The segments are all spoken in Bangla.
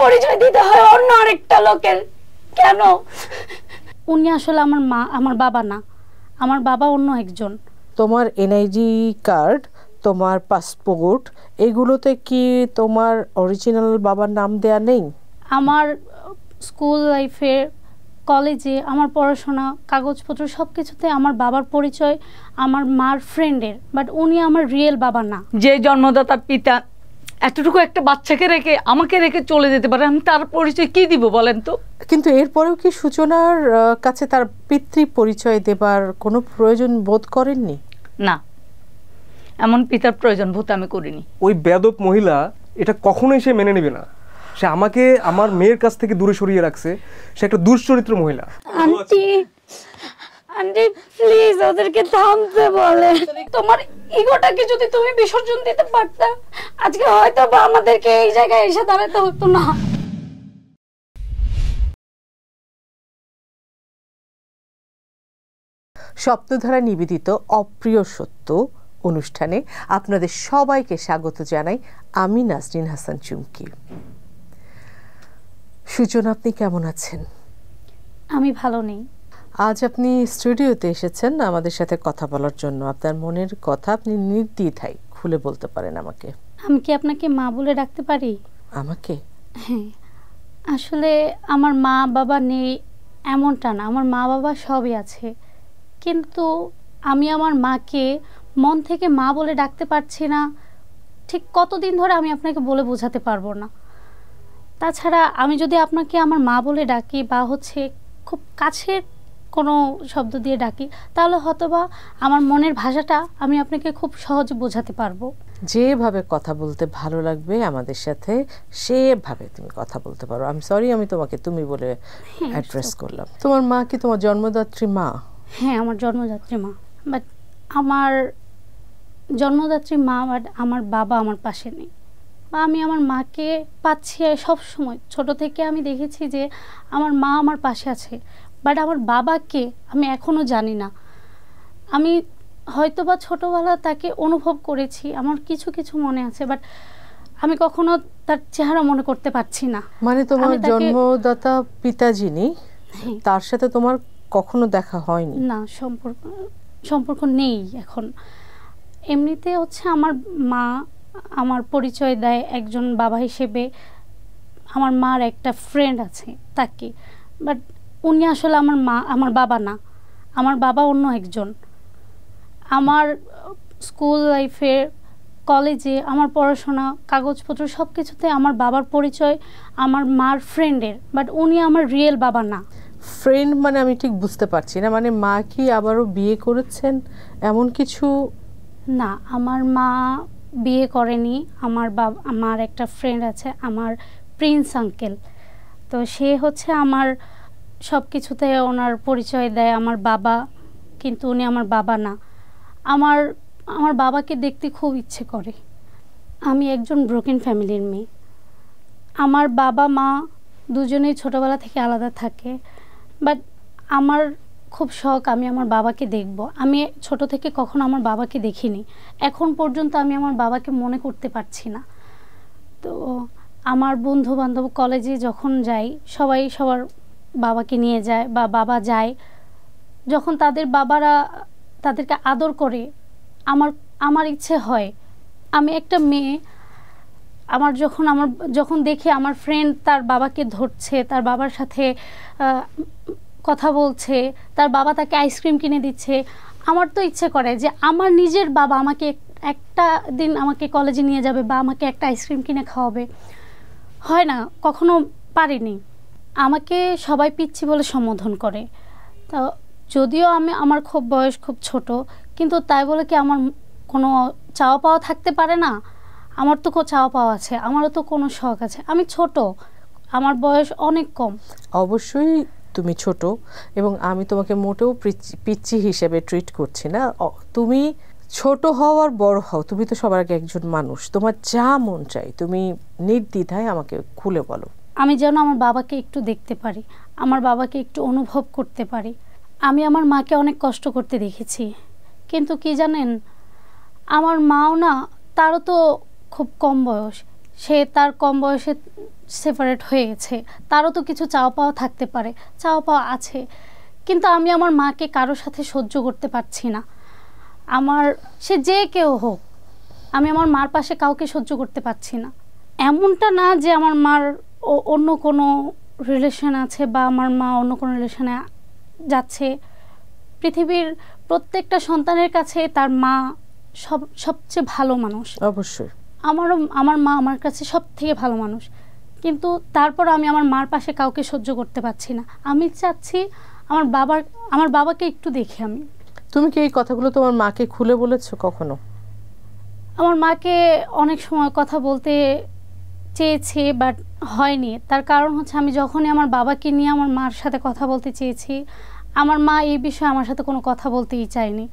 পরিচয় দিতে হয় অন্য আরেকটা লোকের? কেন? উনি আসলে আমার মা, আমার বাবা না, আমার বাবা অন্য একজন। তোমার এনআইডি কার্ড, তোমার পাসপোর্ট, এগুলোতে কি তোমার অরিজিনাল বাবার নাম দেয়া নেই? আমার স্কুল লাইফে, কলেজে, আমার পড়াশোনা, কাগজপত্র সব কিছুতে আমার বাবার পরিচয় আমার মার ফ্রেন্ডের, বাট উনি আমার রিয়েল বাবা না। যে জন্মদাতা পিতা এতটুকু একটা বাচ্চাকে রেখে আমাকে রেখে চলে যেতে পারে, আমি তার পরিচয় কি দিব বলেন তো? কিন্তু এরপরেও কি সূচনার কাছে তার পিতৃ পরিচয় দেবার কোনো প্রয়োজন বোধ করেননি? না, এমন পিতার প্রয়োজন বোধ আমি করিনি। ওই বেয়াদব মহিলা এটা কখনোই সে মেনে নেবে না। সে আমাকে আমার মেয়ের কাছ থেকে দূরে সরিয়ে রাখছে। সে একটা দুশ্চরিত্র মহিলা। আন্টি, আন্টি প্লিজ ওদেরকে থামতে বলে। তোমার ইগোটাকে যদি তুমি বিসর্জন দিতে পারতা, আজকে হয়তো বা আমাদেরকে এই জায়গায় এসে দাঁড়াতে হতো না। স্বপ্নধারা নিবেদিত অপ্রিয় সত্য অনুষ্ঠানে আপনাদের সবাইকে স্বাগত জানাই। আমি নাজনীন হাসান চুমকি। সূচনা, আপনি কেমন আছেন? আমি ভালো নেই। আজ আপনি স্টুডিওতে এসেছেন আমাদের সাথে কথা বলার জন্য। আপনার মনের কথা আপনি নির্দ্বিধায় খুলে বলতে পারেন আমাকে। আমি কি আপনাকে মা বলে ডাকতে পারি? আমাকে? হ্যাঁ, আসলে আমার মা বাবা নেই এমনটা না, আমার মা বাবা সবই আছে, কিন্তু আমি আমার মাকে মন থেকে মা বলে ডাকতে পারছি না। ঠিক কতদিন ধরে আমি আপনাকে বলে বোঝাতে পারবো না। তাছাড়া আমি যদি আপনাকে আমার মা বলে ডাকি বা খুব কাছের কোনো শব্দ দিয়ে ডাকি, তাহলে হয়তোবা আমার মনের ভাষাটা আমি আপনাকে খুব সহজে বোঝাতে পারবো। যেভাবে কথা বলতে ভালো লাগবে আমাদের সাথে, সেভাবে তুমি কথা বলতে পারো। আমি সরি, আমি তোমাকে তুমি বলে অ্যাড্রেস করলাম। তোমার মা কি তোমার জন্মদাত্রী মা? হ্যাঁ, আমার জন্মদাত্রী মা, বাট আমার জন্মদাত্রী মা, বাট আমার বাবা আমার পাশে নেই। বা আমি আমার মাকে পাচ্ছি সব সময়। ছোট থেকে আমি দেখেছি যে আমার মা আমার পাশে আছে, বাট আমার বাবাকে আমি এখনও জানি না। আমি হয়তো বা ছোটোবেলা তাকে অনুভব করেছি, আমার কিছু কিছু মনে আছে, বাট আমি কখনো তার চেহারা মনে করতে পারছি না। মানে তোমার জন্মদাতা পিতা যিনি, তার সাথে তোমার কখনো দেখা হয়নি? না, সম্পর্ক নেই এখন। এমনিতে আমার মা আমার পরিচয় দেয় একজন বাবা হিসেবে, আমার মার একটা ফ্রেন্ড আছে তাকে, বাট উনি আসলে আমার মা, আমার বাবা না, আমার বাবা অন্য একজন। আমার স্কুল লাইফে, কলেজে, আমার পড়াশোনা, কাগজপত্র সব কিছুতে আমার বাবার পরিচয় আমার মার ফ্রেন্ডের, বাট উনি আমার রিয়েল বাবা না। ফ্রেন্ড মানে আমি ঠিক বুঝতে পারছি না। মানে মা কি আবারও বিয়ে করেছেন এমন কিছু? না, আমার মা বিয়ে করেনি। আমার একটা ফ্রেন্ড আছে, আমার প্রিন্স আঙ্কেল। তো সে আমার সব কিছুতে ওনার পরিচয় দেয় আমার বাবা, কিন্তু উনি আমার বাবা না। আমার বাবাকে দেখতে খুব ইচ্ছে করে। আমি একজন ব্রোকেন ফ্যামিলির মেয়ে। আমার বাবা মা দুজনেই ছোটোবেলা থেকে আলাদা থাকে, বাট আমার খুব শখ আমি আমার বাবাকে দেখব। আমি ছোট থেকে কখনো আমার বাবাকে দেখিনি, এখন পর্যন্ত আমি আমার বাবাকে মনে করতে পারছি না। তো আমার বন্ধু বান্ধব কলেজে যখন যাই, সবাই সবার বাবাকে নিয়ে যায় বা বাবা যায়, যখন তাদের বাবারা তাদেরকে আদর করে, আমার ইচ্ছে হয় আমি একটা মেয়ে, যখন দেখি আমার ফ্রেন্ড তার বাবাকে ধরছে, তার বাবার সাথে কথা বলছে, তার বাবা তাকে আইসক্রিম কিনে দিচ্ছে, আমার তো ইচ্ছে করে যে আমার নিজের বাবা আমাকে একটা দিন আমাকে কলেজে নিয়ে যাবে বা আমাকে একটা আইসক্রিম কিনে খাওয়াবে। হয় না, কখনো পারিনি। আমাকে সবাই পিচ্চি বলে সম্বোধন করে। তো যদিও আমার বয়স খুব ছোট, কিন্তু তাই বলে কি আমার কোনো চাওয়া পাওয়া থাকতে পারে না? আমার তো চাওয়া পাওয়া আছে, আমারও তো কোনো শখ আছে। আমি ছোট, আমার বয়স অনেক কম। অবশ্যই তুমি ছোট, এবং আমি তোমাকে মোটেও পিচ্চি হিসেবে ট্রিট করছি না। তুমি ছোট হও আর বড় হও, তুমি তো সবার আগে একজন মানুষ। তোমার যা মন চাই তুমি নির্দ্বিধায় আমাকে খুলে বলো। আমি যেন আমার বাবাকে একটু দেখতে পারি, আমার বাবাকে একটু অনুভব করতে পারি। আমি আমার মাকে অনেক কষ্ট করতে দেখেছি, কিন্তু কি জানেন, আমার মাও না, তারও তো খুব কম বয়স, সে তার কম বয়সে সেপারেট হয়ে গেছে, তারও তো কিছু চাওয়া পাওয়া থাকতে পারে, চাওয়া পাওয়া আছে, কিন্তু আমি আমার মাকে কারোর সাথে সহ্য করতে পারছি না। আমার সে যে কেউ হোক, আমি আমার মার পাশে কাউকে সহ্য করতে পারছি না। এমনটা না যে আমার মার অন্য কোনো রিলেশন আছে বা আমার মা অন্য কোনো রিলেশনে যাচ্ছে। পৃথিবীর প্রত্যেকটা সন্তানের কাছে তার মা সবচেয়ে ভালো মানুষ। অবশ্যই আমার মা আমার কাছে সব থেকে ভালো মানুষ, কিন্তু তারপর আমি আমার মার পাশে কাউকে সহ্য করতে পারছি না। আমি চাচ্ছি আমার বাবাকে একটু দেখি আমি। তুমি কি এই কথাগুলো তোমার মাকে খুলে বলেছো কখনো? আমার মাকে অনেক সময় কথা বলতে চেয়েছি, বাট হয়নি। তার কারণ হচ্ছে আমি যখনই আমার বাবাকে নিয়ে আমার মার সাথে কথা বলতে চেয়েছি, আমার মা এই বিষয়ে আমার সাথে কোনো কথা বলতেই চায়নি।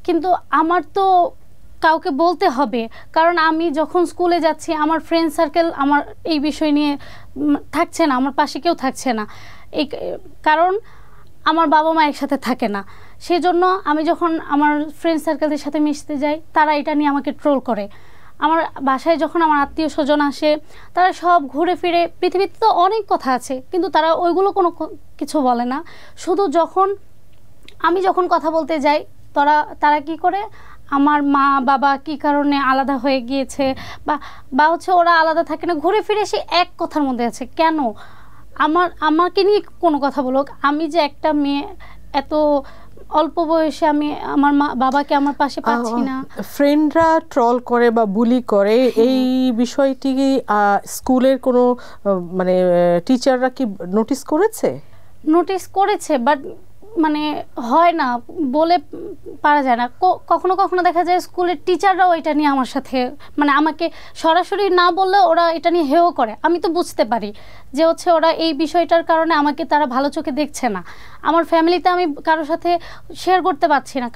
কিন্তু আমার তো কাউকে বলতে হবে, কারণ আমি যখন স্কুলে যাচ্ছি আমার ফ্রেন্ড সার্কেল আমার এই বিষয় নিয়ে থাকছে না, আমার পাশে কেউ থাকছে না। এই কারণ আমার বাবা মা একসাথে থাকে না, সেজন্য আমি যখন আমার ফ্রেন্ড সার্কেলদের সাথে মিশতে যাই তারা এটা নিয়ে আমাকে ট্রোল করে। আমার বাসায় যখন আমার আত্মীয় স্বজন আসে তারা সব ঘুরে ফিরে, পৃথিবীতে তো অনেক কথা আছে কিন্তু তারা ওইগুলো কোনো কিছু বলে না। শুধু আমি যখন কথা বলতে যাই তারা কি করে, আমার মা বাবা কি কারণে আলাদা হয়ে গিয়েছে বা হচ্ছে ওরা আলাদা থাকে না, ঘুরে ফিরে সে এক কথার মধ্যে আছে। কেন আমাকে নিয়ে কোনো কথা বলুক, আমি যে একটা মেয়ে এত অল্প বয়সে আমি আমার মা বাবাকে আমার পাশে পাচ্ছি না। ফ্রেন্ডরা ট্রল করে বা বুলি করে, এই বিষয়টি স্কুলের কোনো মানে টিচাররা কি নোটিস করেছে? নোটিস করেছে, বাট মানে হয় না, বলে পারা যায় না। কখনো কখনো দেখা যায় স্কুলের টিচাররাও এটা নিয়ে আমার সাথে মানে আমাকে সরাসরি না বললে ওরা এটা নিয়ে হেও করে। আমি তো বুঝতে পারি যে হচ্ছে ওরা এই বিষয়টার কারণে আমাকে তারা ভালো চোখে দেখছে না। আমার ফ্যামিলিতে আমি কারোর সাথে শেয়ার করতে পারছি না,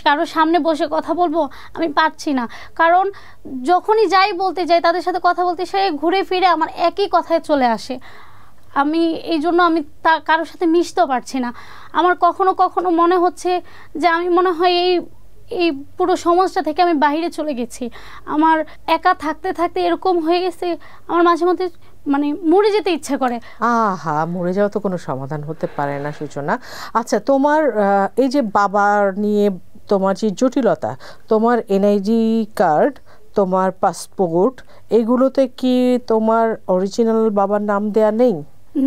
কারোর সামনে বসে কথা বলবো আমি পারছি না, কারণ যখনই যাই বলতে যাই তাদের সাথে কথা বলতে সে ঘুরে ফিরে আমার একই কথায় চলে আসে। আমি এই জন্য আমি কারোর সাথে মিশতেও পারছি না। আমার কখনো কখনো মনে হচ্ছে যে আমি মনে হয় এই পুরো সমাজটা থেকে আমি বাইরে চলে গেছি। আমার একা থাকতে থাকতে এরকম হয়ে গেছে, আমার মাঝে মধ্যে মানে মরে যেতে ইচ্ছা করে। মরে যাওয়া তো কোনো সমাধান হতে পারে না সূচনা। আচ্ছা, তোমার এই যে বাবার নিয়ে তোমার যে জটিলতা, তোমার এনআইডি কার্ড, তোমার পাসপোর্ট, এগুলোতে কি তোমার অরিজিনাল বাবার নাম দেয়া নেই?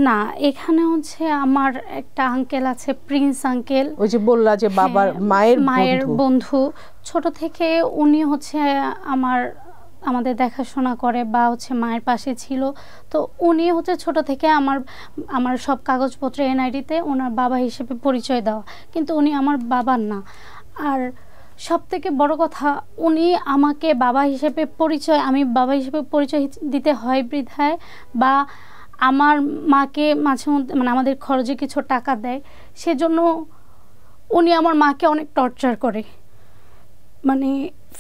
না, এখানে হচ্ছে আমার একটা আঙ্কেল আছে, প্রিন্স আঙ্কেল। ওই যে বললা যে বাবার মায়ের বন্ধু, ছোট থেকে উনি হচ্ছে আমাদের দেখাশোনা করে বা হচ্ছে মায়ের পাশে ছিল। তো উনি হচ্ছে ছোট থেকে আমার সব কাগজপত্র এনআইডিতে ওনার বাবা হিসেবে পরিচয় দেওয়া, কিন্তু উনি আমার বাবার না। আর সব থেকে বড় কথা, উনি আমাকে আমি বাবা হিসেবে পরিচয় দিতে হয় বৃদ্ধায়, বা আমার মাকে মাঝে মধ্যে মানে আমাদের খরচে কিছু টাকা দেয়, সেজন্য উনি আমার মাকে অনেক টর্চার করে, মানে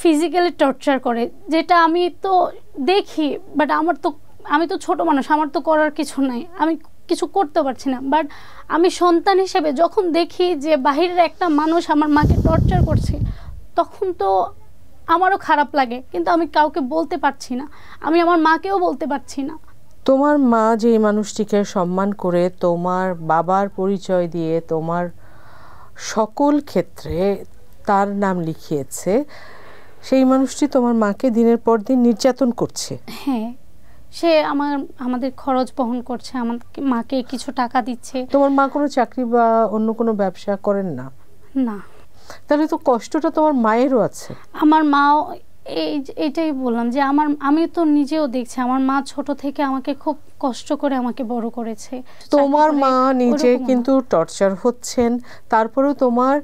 ফিজিক্যালি টর্চার করে, যেটা আমি তো দেখি। বাট আমি তো ছোট মানুষ, আমার তো করার কিছু নাই, আমি কিছু করতে পারছি না। বাট আমি সন্তান হিসেবে যখন দেখি যে বাহিরের একটা মানুষ আমার মাকে টর্চার করছে, তখন তো আমারও খারাপ লাগে, কিন্তু আমি কাউকে বলতে পারছি না, আমি আমার মাকেও বলতে পারছি না। তোমার মা যে মানুষটিকে সম্মান করে তোমার বাবার পরিচয় দিয়ে তোমার সকল ক্ষেত্রে তার নাম লিখিয়েছে, সেই মানুষটি তোমার মাকে দিনের পর দিন নির্যাতন করছে। হ্যাঁ, সে আমাদের খরচ বহন করছে, আমাকে মাকে কিছু টাকা দিচ্ছে। তোমার মা কোনো চাকরি বা অন্য কোনো ব্যবসা করেন না? না। তাহলে তো কষ্টটা তোমার মায়েরও আছে। আমার মাও এইটাই বললাম যে আমি তো নিজেও দেখছি, আমার মা ছোট থেকে আমাকে খুব কষ্ট করে আমাকে বড় করেছে। তোমার মা নিজে কিন্তু টর্চার হচ্ছেন, তারপরেও তোমার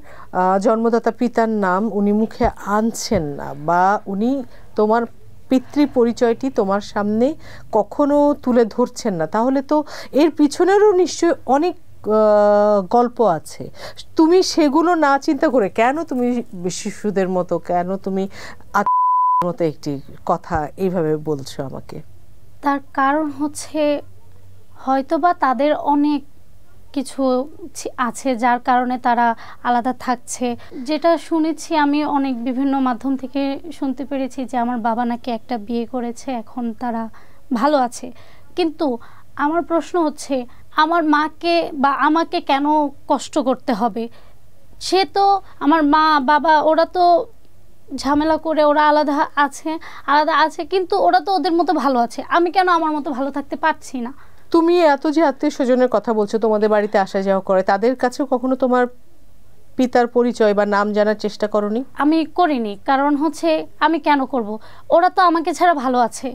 জন্মদাতা পিতার নাম উনি মুখে আনছেন না, বা উনি তোমার পিতৃ পরিচয়টি তোমার সামনে কখনো তুলে ধরছেন না। তাহলে তো এর পিছনেরও নিশ্চয়ই অনেক গল্প আছে। তুমি সেগুলো না চিন্তা করে কেন তুমি শিশুদের মতো, কেন তুমি মতো একটি কথা এইভাবে বলছো আমাকে? তার কারণ হচ্ছে হয়তোবা তাদের অনেক কিছু আছে যার কারণে তারা আলাদা থাকছে। যেটা শুনেছি আমি অনেক বিভিন্ন মাধ্যম থেকে শুনতে পেরেছি যে আমার বাবা নাকি একটা বিয়ে করেছে, এখন তারা ভালো আছে। কিন্তু আমার প্রশ্ন হচ্ছে আমার মাকে বা আমাকে কেন কষ্ট করতে হবে? সে তো আমার মা বাবা ওরা তো ঝামেলা করে ওরা আলাদা আছে কিন্তু ওরা তো ওদের মতো ভালো আছে, আমি কেন আমার মতো ভালো থাকতে পারছি না? তুমি এত যে আত্মীয় স্বজনের কথা বলছো, তোমাদের বাড়িতে আসা যাওয়া করে, তাদের কাছেও কখনো তোমার পিতার পরিচয় বা নাম জানার চেষ্টা করনি? আমি করিনি, কারণ হচ্ছে আমি কেন করব? ওরা তো আমাকে ছাড়া ভালো আছে,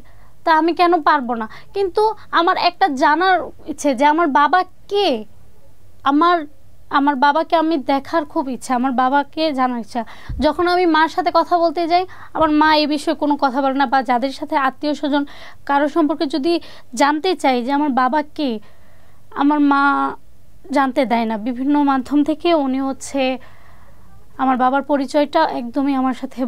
তা আমি কেন পারবো না? কিন্তু আমার একটা জানার ইচ্ছে যে আমার বাবা কে, আমার বাবাকে আমি দেখার খুব ইচ্ছা, আমার বাবাকে জানার ইচ্ছা। যখন আমি মার সাথে কথা বলতে যাই, আমার মা এই বিষয়ে কোনো কথা বলে না, বা যাদের সাথে আত্মীয় স্বজন কারো সম্পর্কে যদি জানতে চাই যে আমার বাবা কে, আমার মা জানতে দেয় না। বিভিন্ন মাধ্যম থেকে উনি হচ্ছে আমার বাবার পরিচয়টা একদমই আমার সাথে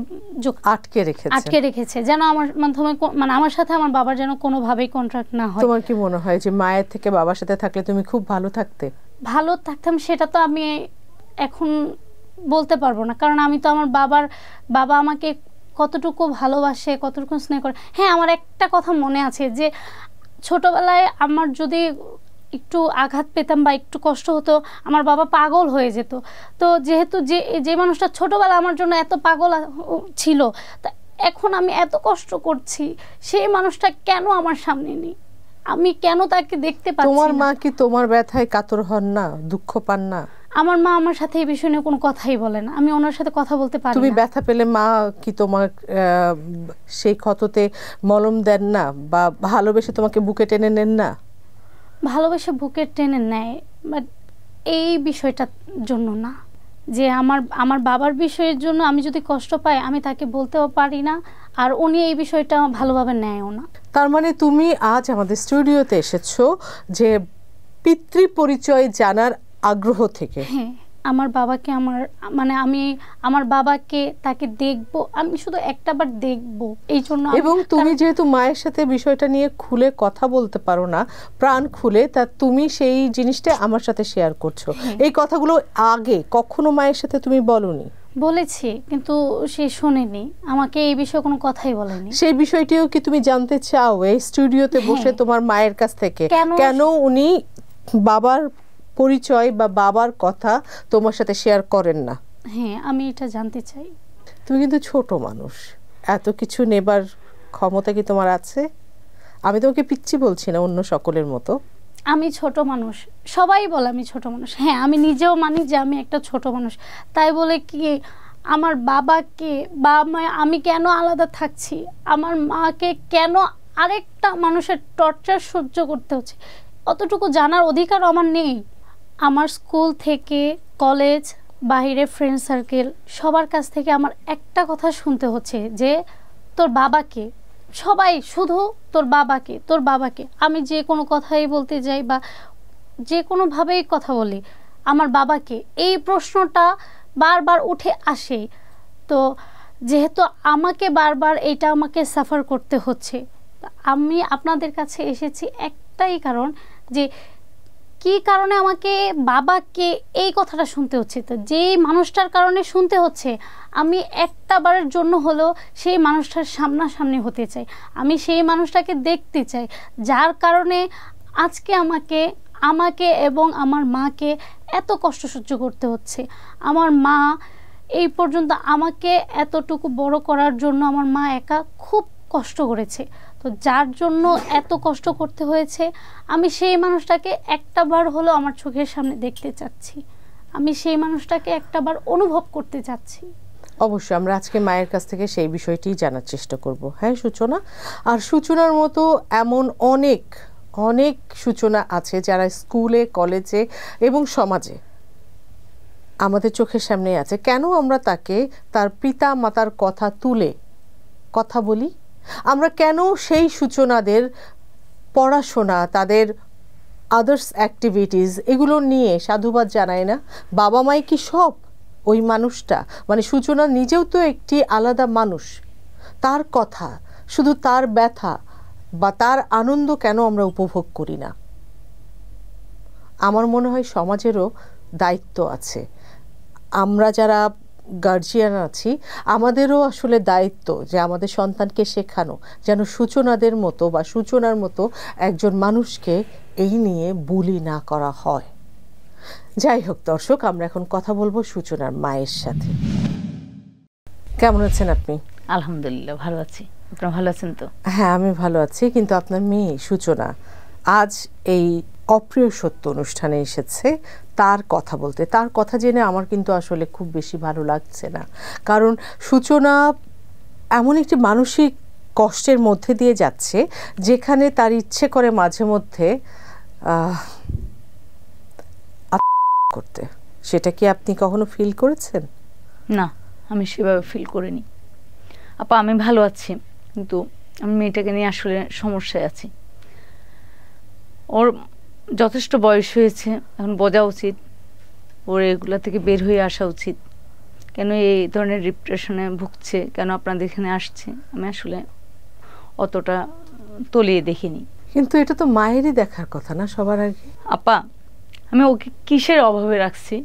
আটকে রেখেছে, যেন আমার মাধ্যমে মানে আমার সাথে আমার বাবার যেন কোনোভাবেই কন্ট্রাক্ট না হয়। তোমার কি মনে হয় যে মায়ের থেকে বাবার সাথে থাকলে তুমি খুব ভালো থাকতাম? সেটা তো আমি এখন বলতে পারবো না, কারণ আমি তো আমার বাবা আমাকে কতটুকু ভালোবাসে, কতটুকু স্নেহ করে। হ্যাঁ, আমার একটা কথা মনে আছে যে ছোটবেলায় আমার যদি একটু আঘাত পেতাম বা একটু কষ্ট হতো, আমার বাবা পাগল হয়ে যেত। তো যেহেতু যে মানুষটা ছোটবেলা আমার জন্য এত পাগল ছিল, তা এখন আমি এত কষ্ট করছি, সেই মানুষটা কেন আমার সামনে নেই? আমি কেন তাকে দেখতে পাচ্ছি না? তোমার মা কি তোমার ব্যথায় কাতর হন না, দুঃখ পান না? আমার মা আমার সাথে এই বিষয় নিয়ে কোনো কথাই বলে না, আমি ওনার সাথে কথা বলতে পারি না। তুমি ব্যথা পেলে মা কি তোমার সেই ক্ষততে মলম দেন না, বা ভালোবেসে তোমাকে বুকে টেনে নেন না? ভালোবেসে বুকে টেনে নেয়, বাট এই বিষয়টার জন্য না, যে আমার বাবার বিষয়ের জন্য আমি যদি কষ্ট পাই আমি তাকে বলতেও পারি না, আর উনি এই বিষয়টা ভালোভাবে নেয়ও না। তার মানে তুমি আজ আমাদের স্টুডিওতে এসেছো যে পিতৃ পরিচয় জানার আগ্রহ থেকে। হ্যাঁ, আমার বাবাকে আমি আমার বাবাকে তাকে দেখবো, আমি শুধু একটাবার দেখবো এই জন্য। এবং তুমি যেহেতু মায়ের সাথে বিষয়টা নিয়ে খুলে কথা বলতে পারো না প্রাণ খুলে, তা তুমি সেই জিনিসটা আমার সাথে শেয়ার করছো। এই কথাগুলো আগে কখনো মায়ের সাথে তুমি বলনি? বলেছি, কিন্তু সে শোনেনি, আমাকে এই বিষয়ে কোনো কথাই বলেনি। সেই বিষয়টিও কি তুমি জানতে চাও এই স্টুডিওতে বসে তোমার মায়ের কাছ থেকে, কেন উনি বাবার পরিচয় বা বাবার কথা তোমার সাথে শেয়ার করেন না? হ্যাঁ, আমি এটা জানতে চাই। তুমি কিন্তু ছোট মানুষ, এত কিছু নেবার ক্ষমতা কি তোমার আছে? আমি তোমাকে পিচ্চি বলছি না অন্য সকলের মতো। আমি ছোট মানুষ, সবাই বলে আমি ছোট মানুষ। হ্যাঁ, আমি নিজেও মানি যে আমি একটা ছোট মানুষ, তাই বলে কি আমার বাবাকে বা আমি কেন আলাদা থাকছি, আমার মাকে কেন আরেকটা মানুষের টর্চার সহ্য করতে হচ্ছে, অতটুকু জানার অধিকার আমার নেই? আমার স্কুল থেকে কলেজ, বাইরে ফ্রেন্ড সার্কেল, সবার কাছ থেকে আমার একটা কথা শুনতে হচ্ছে যে তোর বাবাকে, সবাই শুধু তোর বাবাকে। আমি যে কোনো কথাই বলতে যাই বা যে কোনোভাবেই কথা বলি, আমার বাবাকে, এই প্রশ্নটা বারবার উঠে আসে। তো যেহেতু আমাকে বারবার আমাকে সাফার করতে হচ্ছে, আমি আপনাদের কাছে এসেছি একটাই কারণ, যে কি কারণে আমাকে বাবাকে এই কথাটা শুনতে হচ্ছে। তো যেই মানুষটার কারণে শুনতে হচ্ছে, আমি একটা বারের জন্য হলেও সেই মানুষটার সামনাসামনি হতে চাই, আমি সেই মানুষটাকে দেখতে চাই, যার কারণে আজকে আমাকে এবং আমার মাকে এত কষ্ট সহ্য করতে হচ্ছে। আমার মা এই পর্যন্ত আমাকে এতটুকু বড় করার জন্য আমার মা একা খুব কষ্ট করেছে। তো যার জন্য এত কষ্ট করতে হয়েছে, আমি সেই মানুষটাকে একটাবার হলেও আমার চোখের সামনে দেখতে চাচ্ছি, আমি সেই মানুষটাকে একটাবার অনুভব করতে চাচ্ছি। অবশ্যই আমরা আজকে মায়ের কাছ থেকে সেই বিষয়টি জানার চেষ্টা করব। হ্যাঁ সূচনা, আর সূচনার মতো এমন অনেক অনেক সূচনা আছে যারা স্কুলে, কলেজে এবং সমাজে আমাদের চোখের সামনে আছে। কেন আমরা তাকে তার পিতা মাতার কথা তুলে কথা বলি? আমরা কেন সেই সূচনাদের পড়াশোনা, তাদের আদার্স অ্যাক্টিভিটিস, এগুলো নিয়ে সাধুবাদ জানাই না? বাবা মাই কি সব? ওই মানুষটা মানে সূচনা নিজেও তো একটি আলাদা মানুষ, তার কথা, শুধু তার ব্যথা বা তার আনন্দ কেন আমরা উপভোগ করি না? আমার মনে হয় সমাজেরও দায়িত্ব আছে। আমরা যারা গার্জিয়ান আছি আমাদেরও আসলে দায়িত্ব যে আমাদের সন্তানকে শেখানো যেন সূচনাদের মতো বা সূচনার মতো একজন মানুষকে এই নিয়ে বুলি না করা হয়। যাই হোক দর্শক, আমরা এখন কথা বলবো সূচনার মায়ের সাথে। কেমন আছেন আপনি? আলহামদুলিল্লাহ ভালো আছি। আপনারা ভালো আছেন তো? হ্যাঁ, আমি ভালো আছি। কিন্তু আপনার মেয়ে সূচনা আজ এই অপ্রিয় সত্য অনুষ্ঠানে এসেছে তার কথা বলতে। তার কথা জেনে আমার কিন্তু আসলে খুব বেশি ভালো লাগছে না, কারণ সূচনা এমন একটি মানসিক কষ্টের মধ্যে দিয়ে যাচ্ছে যেখানে তার ইচ্ছে করে মাঝে মধ্যে করতে। সেটা কি আপনি কখনো ফিল করেছেন? না, আমি সেভাবে ফিল করিনি আপা। আমি ভালো আছি, কিন্তু আমি মেয়েটাকে নিয়ে আসলে সমস্যায় আছি। ওর যথেষ্ট বয়স হয়েছে, এখন বোঝা উচিত, ওর এগুলা থেকে বের হয়ে আসা উচিত। কেন এই ধরনের ডিপ্রেশনে ভুগছে, কেন আপনাদের এখানে আসছে, আমি আসলে অতটা তলিয়ে দেখিনি। কিন্তু এটা তো মায়েরই দেখার কথা না সবার আগে? আপা, আমি ওকে কিসের অভাবে রাখছি?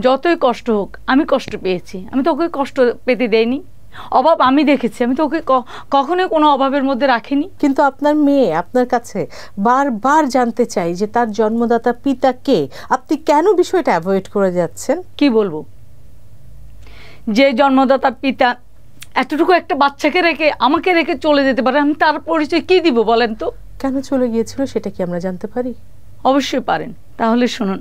যতই কষ্ট হোক, আমি কষ্ট পেয়েছি, আমি তো ওকে কষ্ট পেতে দেইনি। অভাব আমি দেখেছি, আমি তো ওকে কখনোই কোনো অভাবের মধ্যে রাখিনি। কিন্তু আপনার মেয়ে আপনার কাছে বারবার জানতে চাই যে তার জন্মদাতা পিতা কে। আপনি কেন বিষয়টা অ্যাভয়েড করে যাচ্ছেন? কি বলবো, যে জন্মদাতা পিতা এতটুকু একটা বাচ্চাকে রেখে আমাকে রেখে চলে যেতে পারে, আমি তার পরিচয় কি দিব বলেন তো? কেন চলে গিয়েছিল সেটা কি আমরা জানতে পারি? অবশ্যই পারেন। তাহলে শুনুন,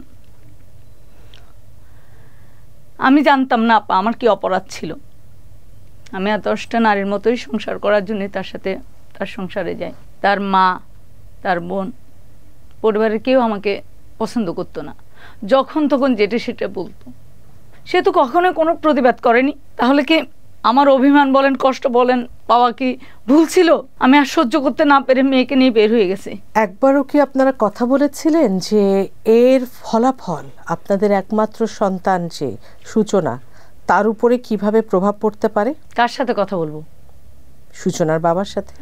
আমি জানতাম না আপা আমার কি অপরাধ ছিল। আমি আর 10টা নারীর মতোই সংসার করার জন্য তার সাথে তার সংসারে যাই। তার মা, তার বোন, পরিবারের কেউ আমাকে পছন্দ করতো না। যখন তখন যেটা সেটা বলতো। সে তো কখনোই কোনো প্রতিবাদ করেনি। তাহলে কি আমার অভিমান বলেন, কষ্ট বলেন, পাওয়া কি ভুল ছিল? আমি আর সহ্য করতে না পেরে মেয়েকে নিয়ে বের হয়ে গেছে। একবারও কি আপনারা কথা বলেছিলেন যে এর ফলাফল আপনাদের একমাত্র সন্তান যে সূচনা, তার উপরে কিভাবে প্রভাব পড়তে পারে? কার সাথে কথা বলবো? সূচনার বাবার সাথে।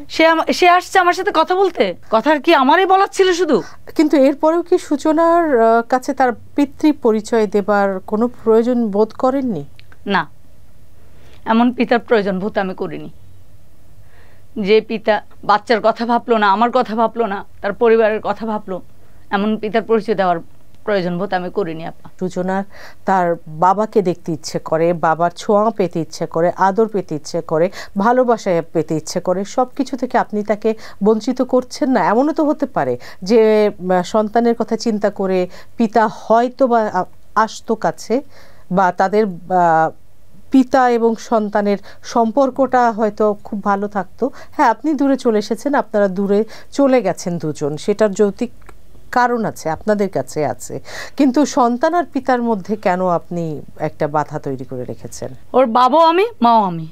সে আসছে আমার সাথে কথা বলতে। কথা কি আমারই বলার ছিল শুধু? কিন্তু এরপরেও কি সূচনার কাছে তার পিতৃ পরিচয় দেবার কোনো প্রয়োজন বোধ করেননি? না, এমন পিতার প্রয়োজন বোধ আমি করিনি। যে পিতা বাচ্চার কথা ভাবলো না, আমার কথা ভাবলো না, তার পরিবারের কথা ভাবলো, এমন পিতার পরিচয় দেওয়ার প্রয়োজন বোধ আমি করিনি আপা। সূচনার তার বাবাকে দেখতে ইচ্ছে করে, বাবার ছোঁয়া পেতে ইচ্ছে করে, আদর পেতে ইচ্ছে করে, ভালোবাসা পেতে ইচ্ছে করে। সব কিছু থেকে আপনি তাকে বঞ্চিত করছেন না? এমনও তো হতে পারে যে সন্তানের কথা চিন্তা করে পিতা হয়তো বা আসতো কাছে, বা তাদের পিতা এবং সন্তানের সম্পর্কটা হয়তো খুব ভালো থাকতো। হ্যাঁ, আপনি দূরে চলে এসেছেন, আপনারা দূরে চলে গেছেন দুজন, সেটার যৌক্তিক কারণ আছে, আপনাদের কাছে আছে। কিন্তু সন্তান আর পিতার মধ্যে কেন আপনি একটা বাধা তৈরি করে রেখেছেন? ওর বাবাও আমি, মাও আমি,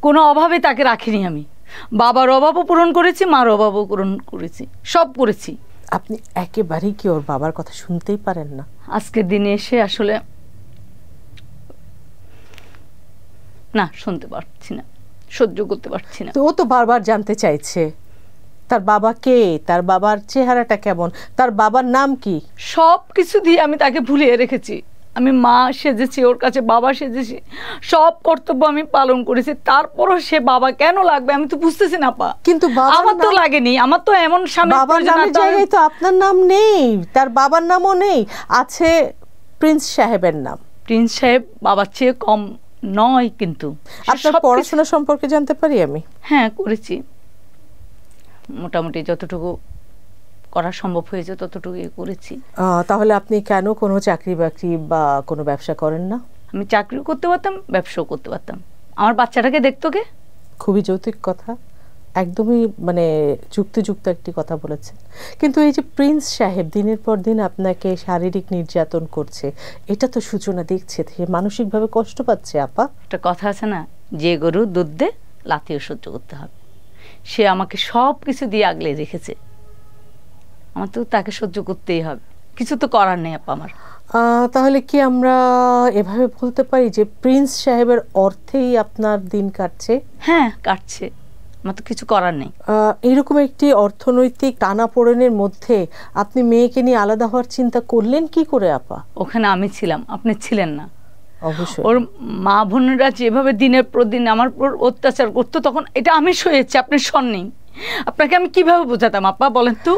কোনো অভাবে তাকে রাখিনি আমি। বাবার অভাবও পূরণ করেছি, মার অভাবও পূরণ করেছি, সব করেছি। আপনি একেবারেই কি ওর বাবার কথা শুনতেই পারেন না? আজকের দিনে এসে আসলে না, শুনতে পারছি না, সহ্য করতে পারছি না। তো ও তো বারবার জানতে চাইছে তার বাবা কে, তার বাবার চেহারাটা কেমন, তার বাবার নাম কি। সব কিছু দিয়ে আমি তাকে ভুলিয়ে রেখেছি। আমি মা সেজেছি, ওর কাছে বাবা সেজেছি, সব কর্তব্য আমি পালন করেছি। তারপরও সে বাবা কেন লাগবে আমি তো বুঝতেছি না পা। কিন্তু আমার তো লাগেনি, আমার তো এমন স্বামী। বাবার নামের জায়গায় তো আপনার নাম নেই, তার বাবার নামও নেই, আছে প্রিন্স সাহেবের নাম। প্রিন্স সাহেব বাবার চেয়ে কম নয়। কিন্তু আপনার পড়াশোনা সম্পর্কে জানতে পারি আমি? হ্যাঁ, করেছি, মোটামুটি যতটুকু করা সম্ভব হয়েছে ততটুকুই করেছি। তাহলে আপনি কেন কোনো চাকরি বাকরি বা কোনো ব্যবসা করেন না? আমি চাকরিও করতে পারতাম, ব্যবসাও করতে পারতাম। আমার বাচ্চাটাকে দেখতো কে? খুবই যৌক্তিক কথা, একদমই মানে যুক্তিযুক্ত একটি কথা বলেছেন। কিন্তু এই যে প্রিন্স সাহেব দিনের পর দিন আপনাকে শারীরিক নির্যাতন করছে, এটা তো সূচনা দেখছে, মানসিকভাবে কষ্ট পাচ্ছে। আপা, একটা কথা আছে না, যে গরু দুধ দে লাথিও সহ্য করতে হবে। সে আমাকে সব কিছু দিয়ে আগলে রেখেছে, আমার তো তাকে সহ্য করতেই হবে, কিছু তো করার নেই আপা আমার। তাহলে কি আমরা এভাবে বলতে পারি যে প্রিন্স সাহেবের অর্থেই আপনার দিন কাটছে? হ্যাঁ, কাটছে। আমার তো কিছু করার নেই। এরকম একটি অর্থনৈতিক টানাপোড়েনের মধ্যে আপনি মেয়েকে নিয়ে আলাদা হওয়ার চিন্তা করলেন কি করে আপা? ওখানে আমি ছিলাম, আপনি ছিলেন না। অবশ্যই ওর মা বোনেরা যেভাবে দিনের পর দিন আমার উপর অত্যাচার করতো, তখন এটা আমি সয়েছি, আপনি শোননি। আপনাকে আমি কিভাবে বোঝাতাম আপা বলেন তো?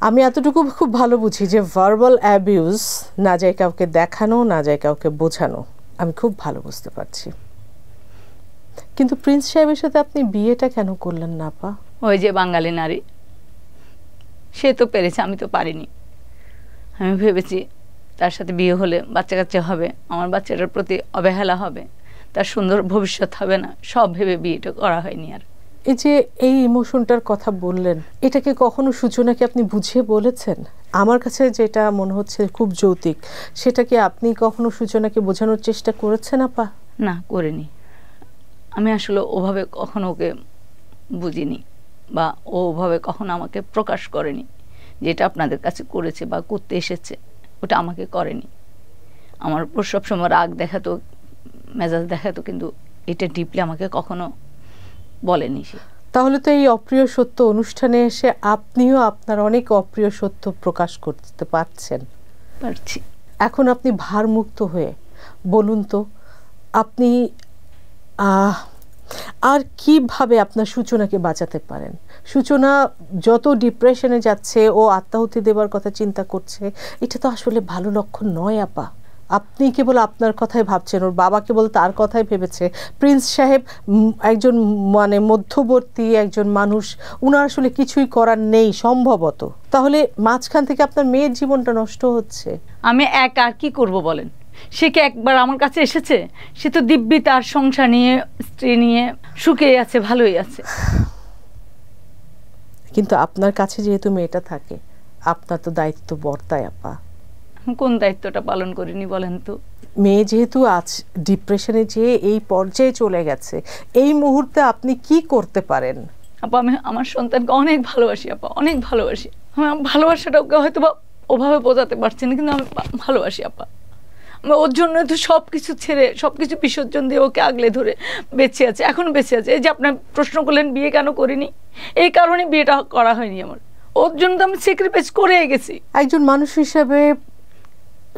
আমি এতটুকু খুব ভালো বুঝি যে ভার্বাল অ্যাবিউজ না যায় কাউকে দেখানো, না যায় কাউকে বোঝানো, আমি খুব ভালো বুঝতে পারছি। কিন্তু প্রিন্স সাহেবের সাথে আপনি বিয়েটা কেন করলেন না আপা? ওই যে বাঙালি নারী, সে তো পেরেছে, আমি তো পারিনি। আমি ভেবেছি তার সাথে বিয়ে হলে বাচ্চা কাচ্চা হবে, আমার বাচ্চাটার প্রতি অবহেলা হবে, তার সুন্দর ভবিষ্যৎ হবে না, সব ভেবে বিয়েটা করা হয়নি। আর এই যে এই ইমোশনটার কথা বললেন, এটাকে কখনো সূচনাকে আপনি বুঝিয়ে বলেছেন? আমার কাছে যেটা মনে হচ্ছে খুব যৌক্তিক, সেটা কি আপনি কখনো সূচনাকে বোঝানোর চেষ্টা করেছেন আপা? না, করিনি। আমি আসলে ওভাবে কখনো ওকে বুঝিনি, বা ও ওভাবে কখনো আমাকে প্রকাশ করেনি। যেটা আপনাদের কাছে করেছে বা করতে এসেছে, ওটা আমাকে করেনি। আমার উপর সবসময় রাগ দেখাতো, মেজাজ দেখাতো, কিন্তু এটা ডিপলি আমাকে কখনো বলেনি সে। তাহলে তো এই অপ্রিয় সত্য অনুষ্ঠানে এসে আপনিও আপনার অনেক অপ্রিয় সত্য প্রকাশ করতে পারছেন। পারছি। এখন আপনি ভারমুক্ত হয়ে বলুন তো, আপনি আর কিভাবে আপনার সূচনাকে বাঁচাতে পারেন? সূচনা যত ডিপ্রেশনে যাচ্ছে, ও আত্মাহুতি দেবার কথা চিন্তা করছে, এটা তো আসলে ভালো লক্ষণ নয় আপা। আপনি কেবল আপনার কথাই ভাবছেন, ওর বাবা কেবল তার কথাই ভেবেছে। প্রিন্স সাহেব একজন মানে মধ্যবর্তী একজন মানুষ, উনার আসলে কিছুই করার নেই সম্ভবত। তাহলে মাঝখান থেকে আপনার মেয়ের জীবনটা নষ্ট হচ্ছে। আমি একা আর কি করব বলেন? সে কি একবার আমার কাছে এসেছে? সে তো দিব্যি তার সংসার নিয়ে, স্ত্রী নিয়ে সুখেই আছে, ভালোই আছে। কিন্তু আপনার কাছে যেহেতু মেয়েটা থাকে, আপনার তো দায়িত্ব বর্তায় আপা। কোন দায়িত্বটা পালন করিনি বলেন তো? মেয়ে যেহেতু আজ ডিপ্রেশনে যেয়ে এই পর্যায়ে চলে গেছে, এই মুহূর্তে আপনি কি করতে পারেন? আপা, আমি আমার সন্তানকে অনেক ভালোবাসি আপা, অনেক ভালোবাসি। আমি আমার ভালোবাসাটা ওকে হয়তো বা ওভাবে বোঝাতে পারছি না, কিন্তু আমি ভালোবাসি আপা। আমি ওর জন্য তো সব কিছু ছেড়ে, সব কিছু বিসর্জন দিয়ে ওকে আগলে ধরে বেঁচে আছে, এখন বেঁচে আছে। এই যে আপনার প্রশ্ন করলেন বিয়ে কেন করিনি, এই কারণে বিয়েটা করা হয়নি আমার। ওর জন্য তো আমি স্যাক্রিফাইস করে গেছি। একজন মানুষ হিসেবে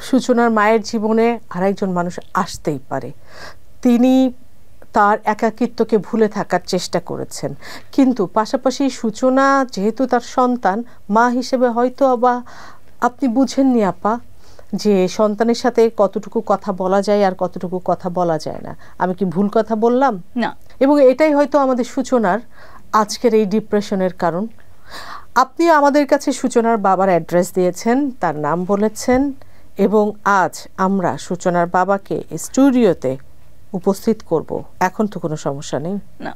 সূচনার মায়ের জীবনে আরেকজন মানুষ আসতেই পারে। তিনি তার একাকিত্বকে ভুলে থাকার চেষ্টা করেছেন, কিন্তু পাশাপাশি সূচনা যেহেতু তার সন্তান, মা হিসেবে হয়তো বা আপনি বুঝেননি আপা যে সন্তানের সাথে কতটুকু কথা বলা যায় আর কতটুকু কথা বলা যায় না। আমি কি ভুল কথা বললাম? না। এবং এটাই হয়তো আমাদের সূচনার আজকের এই ডিপ্রেশনের কারণ। আপনি আমাদের কাছে সূচনার বাবার অ্যাড্রেস দিয়েছেন, তার নাম বলেছেন, এবং আজ আমরা সূচনার বাবাকে স্টুডিওতে উপস্থিত করব। এখন তো কোনো সমস্যা নেই না।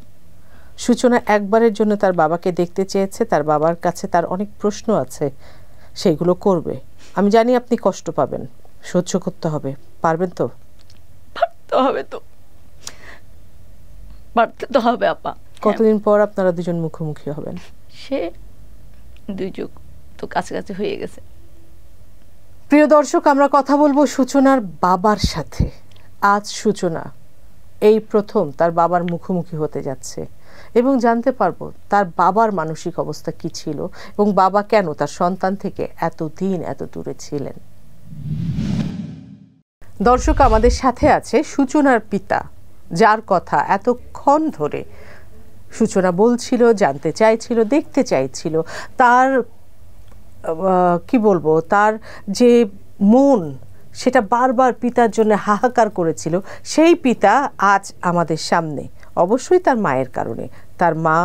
সূচনা একবারের জন্য তার বাবাকে দেখতে চেয়েছে, তার বাবার কাছে তার অনেক প্রশ্ন আছে, সেইগুলো করবে। আমি জানি আপনি কষ্ট পাবেন, সহ্য করতে হবে, পারবেন তো? পারতে হবে তো, পারতে তো হবে আপা। কতদিন পর আপনারা দুজন মুখোমুখি হবেন? সে 2 যুগ তো কাছাকাছি হয়ে গেছে। প্রিয় দর্শক, আমরা কথা বলবো সূচনার বাবার সাথে। আজ সূচনা এই প্রথম তার বাবার মুখোমুখি হতে যাচ্ছে এবং জানতে পারবো তার বাবার মানসিক অবস্থা কি ছিল এবং বাবা কেন তার সন্তান থেকে এতদিন এত দূরে ছিলেন। দর্শক, আমাদের সাথে আছে সূচনার পিতা, যার কথা এতক্ষণ ধরে সূচনা বলছিল, জানতে চাইছিল, দেখতে চাইছিল। তার কি বলবো, তার যে মন সেটা বারবার পিতার জন্য হাহাকার করেছিল, সেই পিতা আজ আমাদের সামনে। অবশ্যই তার মায়ের কারণে। তার মা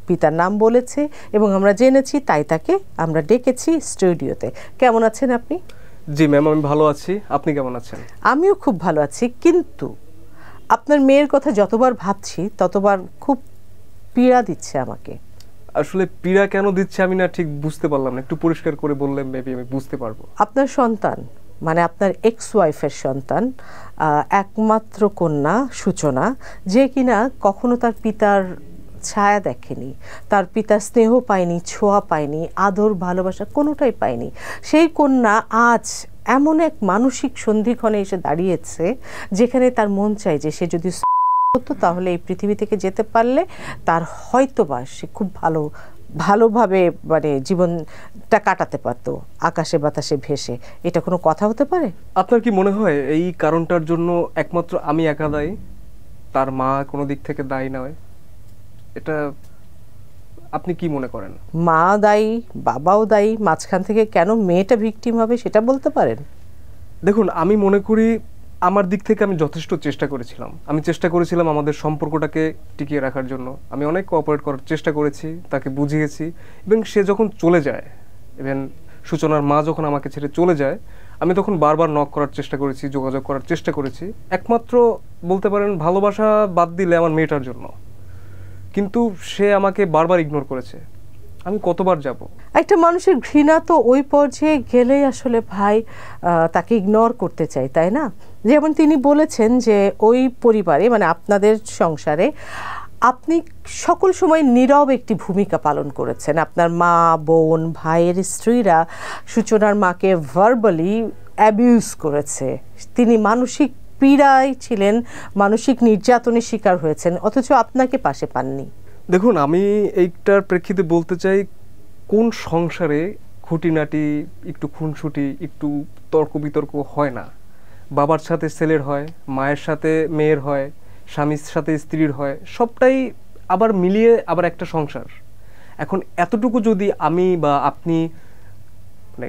পিতার নাম বলেছে এবং আমরা জেনেছি, তাই তাকে আমরা ডেকেছি স্টুডিওতে। কেমন আছেন আপনি? জি ম্যাম, আমি ভালো আছি। আপনি কেমন আছেন? আমিও খুব ভালো আছি, কিন্তু আপনার মেয়ের কথা যতবার ভাবছি ততবার খুব পীড়া দিচ্ছে আমাকে। আসলে পীড়া কেন দিচ্ছে আমি না ঠিক বুঝতে পারলাম না, একটু পরিষ্কার করে বললে মেবি আমি বুঝতে পারবো। আপনার সন্তান, মানে আপনার এক্স ওয়াইফের সন্তান, একমাত্র কন্যা সূচনা, যে কিনা কখনো তার পিতার ছায়া দেখেনি, তার পিতার স্নেহ পায়নি, ছোঁয়া পায়নি, আদর ভালোবাসা কোনোটাই পায়নি, সেই কন্যা আজ এমন এক মানসিক সন্ধিক্ষণে এসে দাঁড়িয়েছে যেখানে তার মন চায় যে সে যদি হতো, তাহলে এই পৃথিবী থেকে যেতে পারলে তার হয়তোবা সে খুব ভালোভাবে মানে জীবনটা কাটাতে পারতো আকাশে বাতাসে ভেসে। এটা কোনো কথা হতে পারে? আপনার কি মনে হয় এই কারণটার জন্য একমাত্র আমি একা দায়ী, তার মা কোনো দিক থেকে দায়ী নয়? এটা আপনি কি মনে করেন? মা দায়ী, বাবাও দায়ী, মাঝখান থেকে কেন মেয়েটা ভিকটিম হবে সেটা বলতে পারেন? দেখুন, আমি মনে করি আমার দিক থেকে আমি যথেষ্ট চেষ্টা করেছিলাম। আমি চেষ্টা করেছিলাম আমাদের সম্পর্কটাকে টিকিয়ে রাখার জন্য। আমি অনেক কোঅপারেট করার চেষ্টা করেছি, তাকে বুঝিয়েছি। এবং সে যখন চলে যায়, ইভেন সূচনার মা যখন আমাকে ছেড়ে চলে যায়, আমি তখন বারবার নক করার চেষ্টা করেছি, যোগাযোগ করার চেষ্টা করেছি, একমাত্র বলতে পারেন ভালোবাসা বাদ দিলে আমার মেয়েটার জন্য। কিন্তু সে আমাকে বারবার ইগনোর করেছে। আমি কতবার যাব? একটা মানুষের ঘৃণা তো ওই পর্যায়ে গেলেই আসলে ভাই তাকে ইগনোর করতে চাই, তাই না? যেমন তিনি বলেছেন যে ওই পরিবারে মানে আপনাদের সংসারে আপনি সকল সময় নীরব একটি ভূমিকা পালন করেছেন। আপনার মা, বোন, ভাইয়ের স্ত্রীরা সূচনার মাকে ভার্বালি অ্যাবিউজ করেছে। তিনি মানসিক পীড়ায় ছিলেন, মানসিক নির্যাতনের শিকার হয়েছেন, অথচ আপনাকে পাশে পাননি। দেখুন, আমি এইটার প্রেক্ষিতে বলতে চাই, কোন সংসারে খুঁটিনাটি একটু খুনসুটি একটু তর্ক বিতর্ক হয় না? বাবার সাথে ছেলের হয়, মায়ের সাথে মেয়ের হয়, স্বামীর সাথে স্ত্রীর হয়, সবটাই আবার মিলিয়ে আবার একটা সংসার। এখন এতটুকু যদি আমি বা আপনি মানে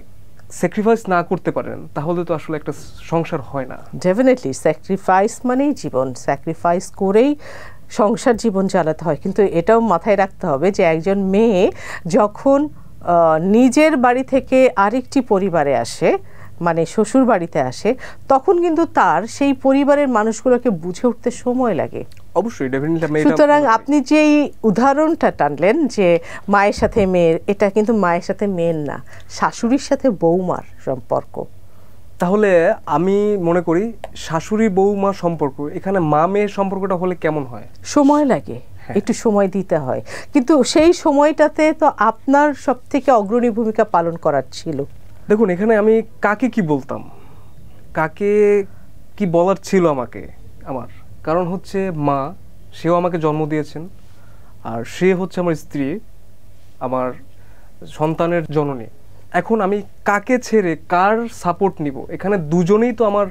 স্যাক্রিফাইস না করতে পারেন, তাহলে তো আসলে একটা সংসার হয় না। ডেফিনেটলি স্যাক্রিফাইস মানেই জীবন, স্যাক্রিফাইস করেই সংসার জীবন চালাতে হয়। কিন্তু এটাও মাথায় রাখতে হবে যে একজন মেয়ে যখন নিজের বাড়ি থেকে আরেকটি পরিবারে আসে, মানে শ্বশুর বাড়িতে আসে, তখন কিন্তু তার সেই পরিবারের মানুষগুলোকে বুঝে উঠতে সময় লাগে। অবশ্যই, ডেফিনেটলি। সুতরাং আপনি যেই উদাহরণটা টানলেন যে মায়ের সাথে মেয়ের, এটা কিন্তু মায়ের সাথে মেয়ের না, শাশুড়ির সাথে বৌমার সম্পর্ক। তাহলে আমি মনে করি শাশুড়ি বৌমা সম্পর্ক, এখানে মা মেয়ের সম্পর্কটা হলে কেমন হয়? সময় লাগে, একটু সময় দিতে হয়, কিন্তু সেই সময়টাতে তো আপনার সব থেকে অগ্রণী ভূমিকা পালন করার ছিল। দেখুন, এখানে আমি কাকে কি বলতাম, কাকে কি বলার ছিল আমাকে, আমার কারণ হচ্ছে মা, সেও আমাকে জন্ম দিয়েছেন, আর সে হচ্ছে আমার স্ত্রী, আমার সন্তানের জননী। এখন আমি কাকে ছেড়ে কার সাপোর্ট নিব? এখানে দুজনেই তো আমার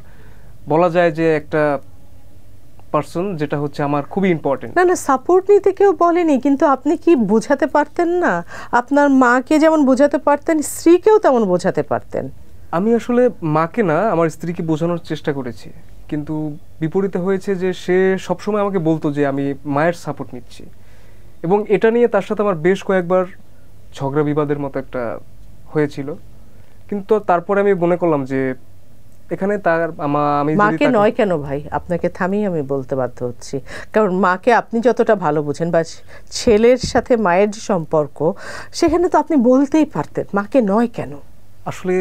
বলা যায় যে একটা পার্সন, যেটা হচ্ছে আমার খুবই ইম্পর্টেন্ট। না না, সাপোর্ট নিতে কেউ বলেনি, কিন্তু আপনি কি বোঝাতে পারতেন না? আপনার মাকে যেমন বোঝাতে পারতেন, স্ত্রীকেও তেমন বোঝাতে পারতেন। আমি আসলে মাকে না, আমার স্ত্রীকে বোঝানোর চেষ্টা করেছি, কিন্তু বিপরীতে হয়েছে যে সে সবসময় আমাকে বলতো যে আমি মায়ের সাপোর্ট নিচ্ছি, এবং এটা নিয়ে তার সাথে আমার বেশ কয়েকবার ঝগড়া বিবাদের মতো একটা হয়েছিল। কিন্তু তারপরে আমি মনে করলাম যে এখানে তার আমি মাকে নয় কেন ভাই, আপনাকে থামিয়ে আমি বলতে বাধ্য হচ্ছি, কারণ মাকে আপনি যতটা ভালো বুঝেন বা ছেলের সাথে মায়ের যে সম্পর্ক, সেখানে তো আপনি বলতেই পারতেন, মাকে নয় কেন? আসলে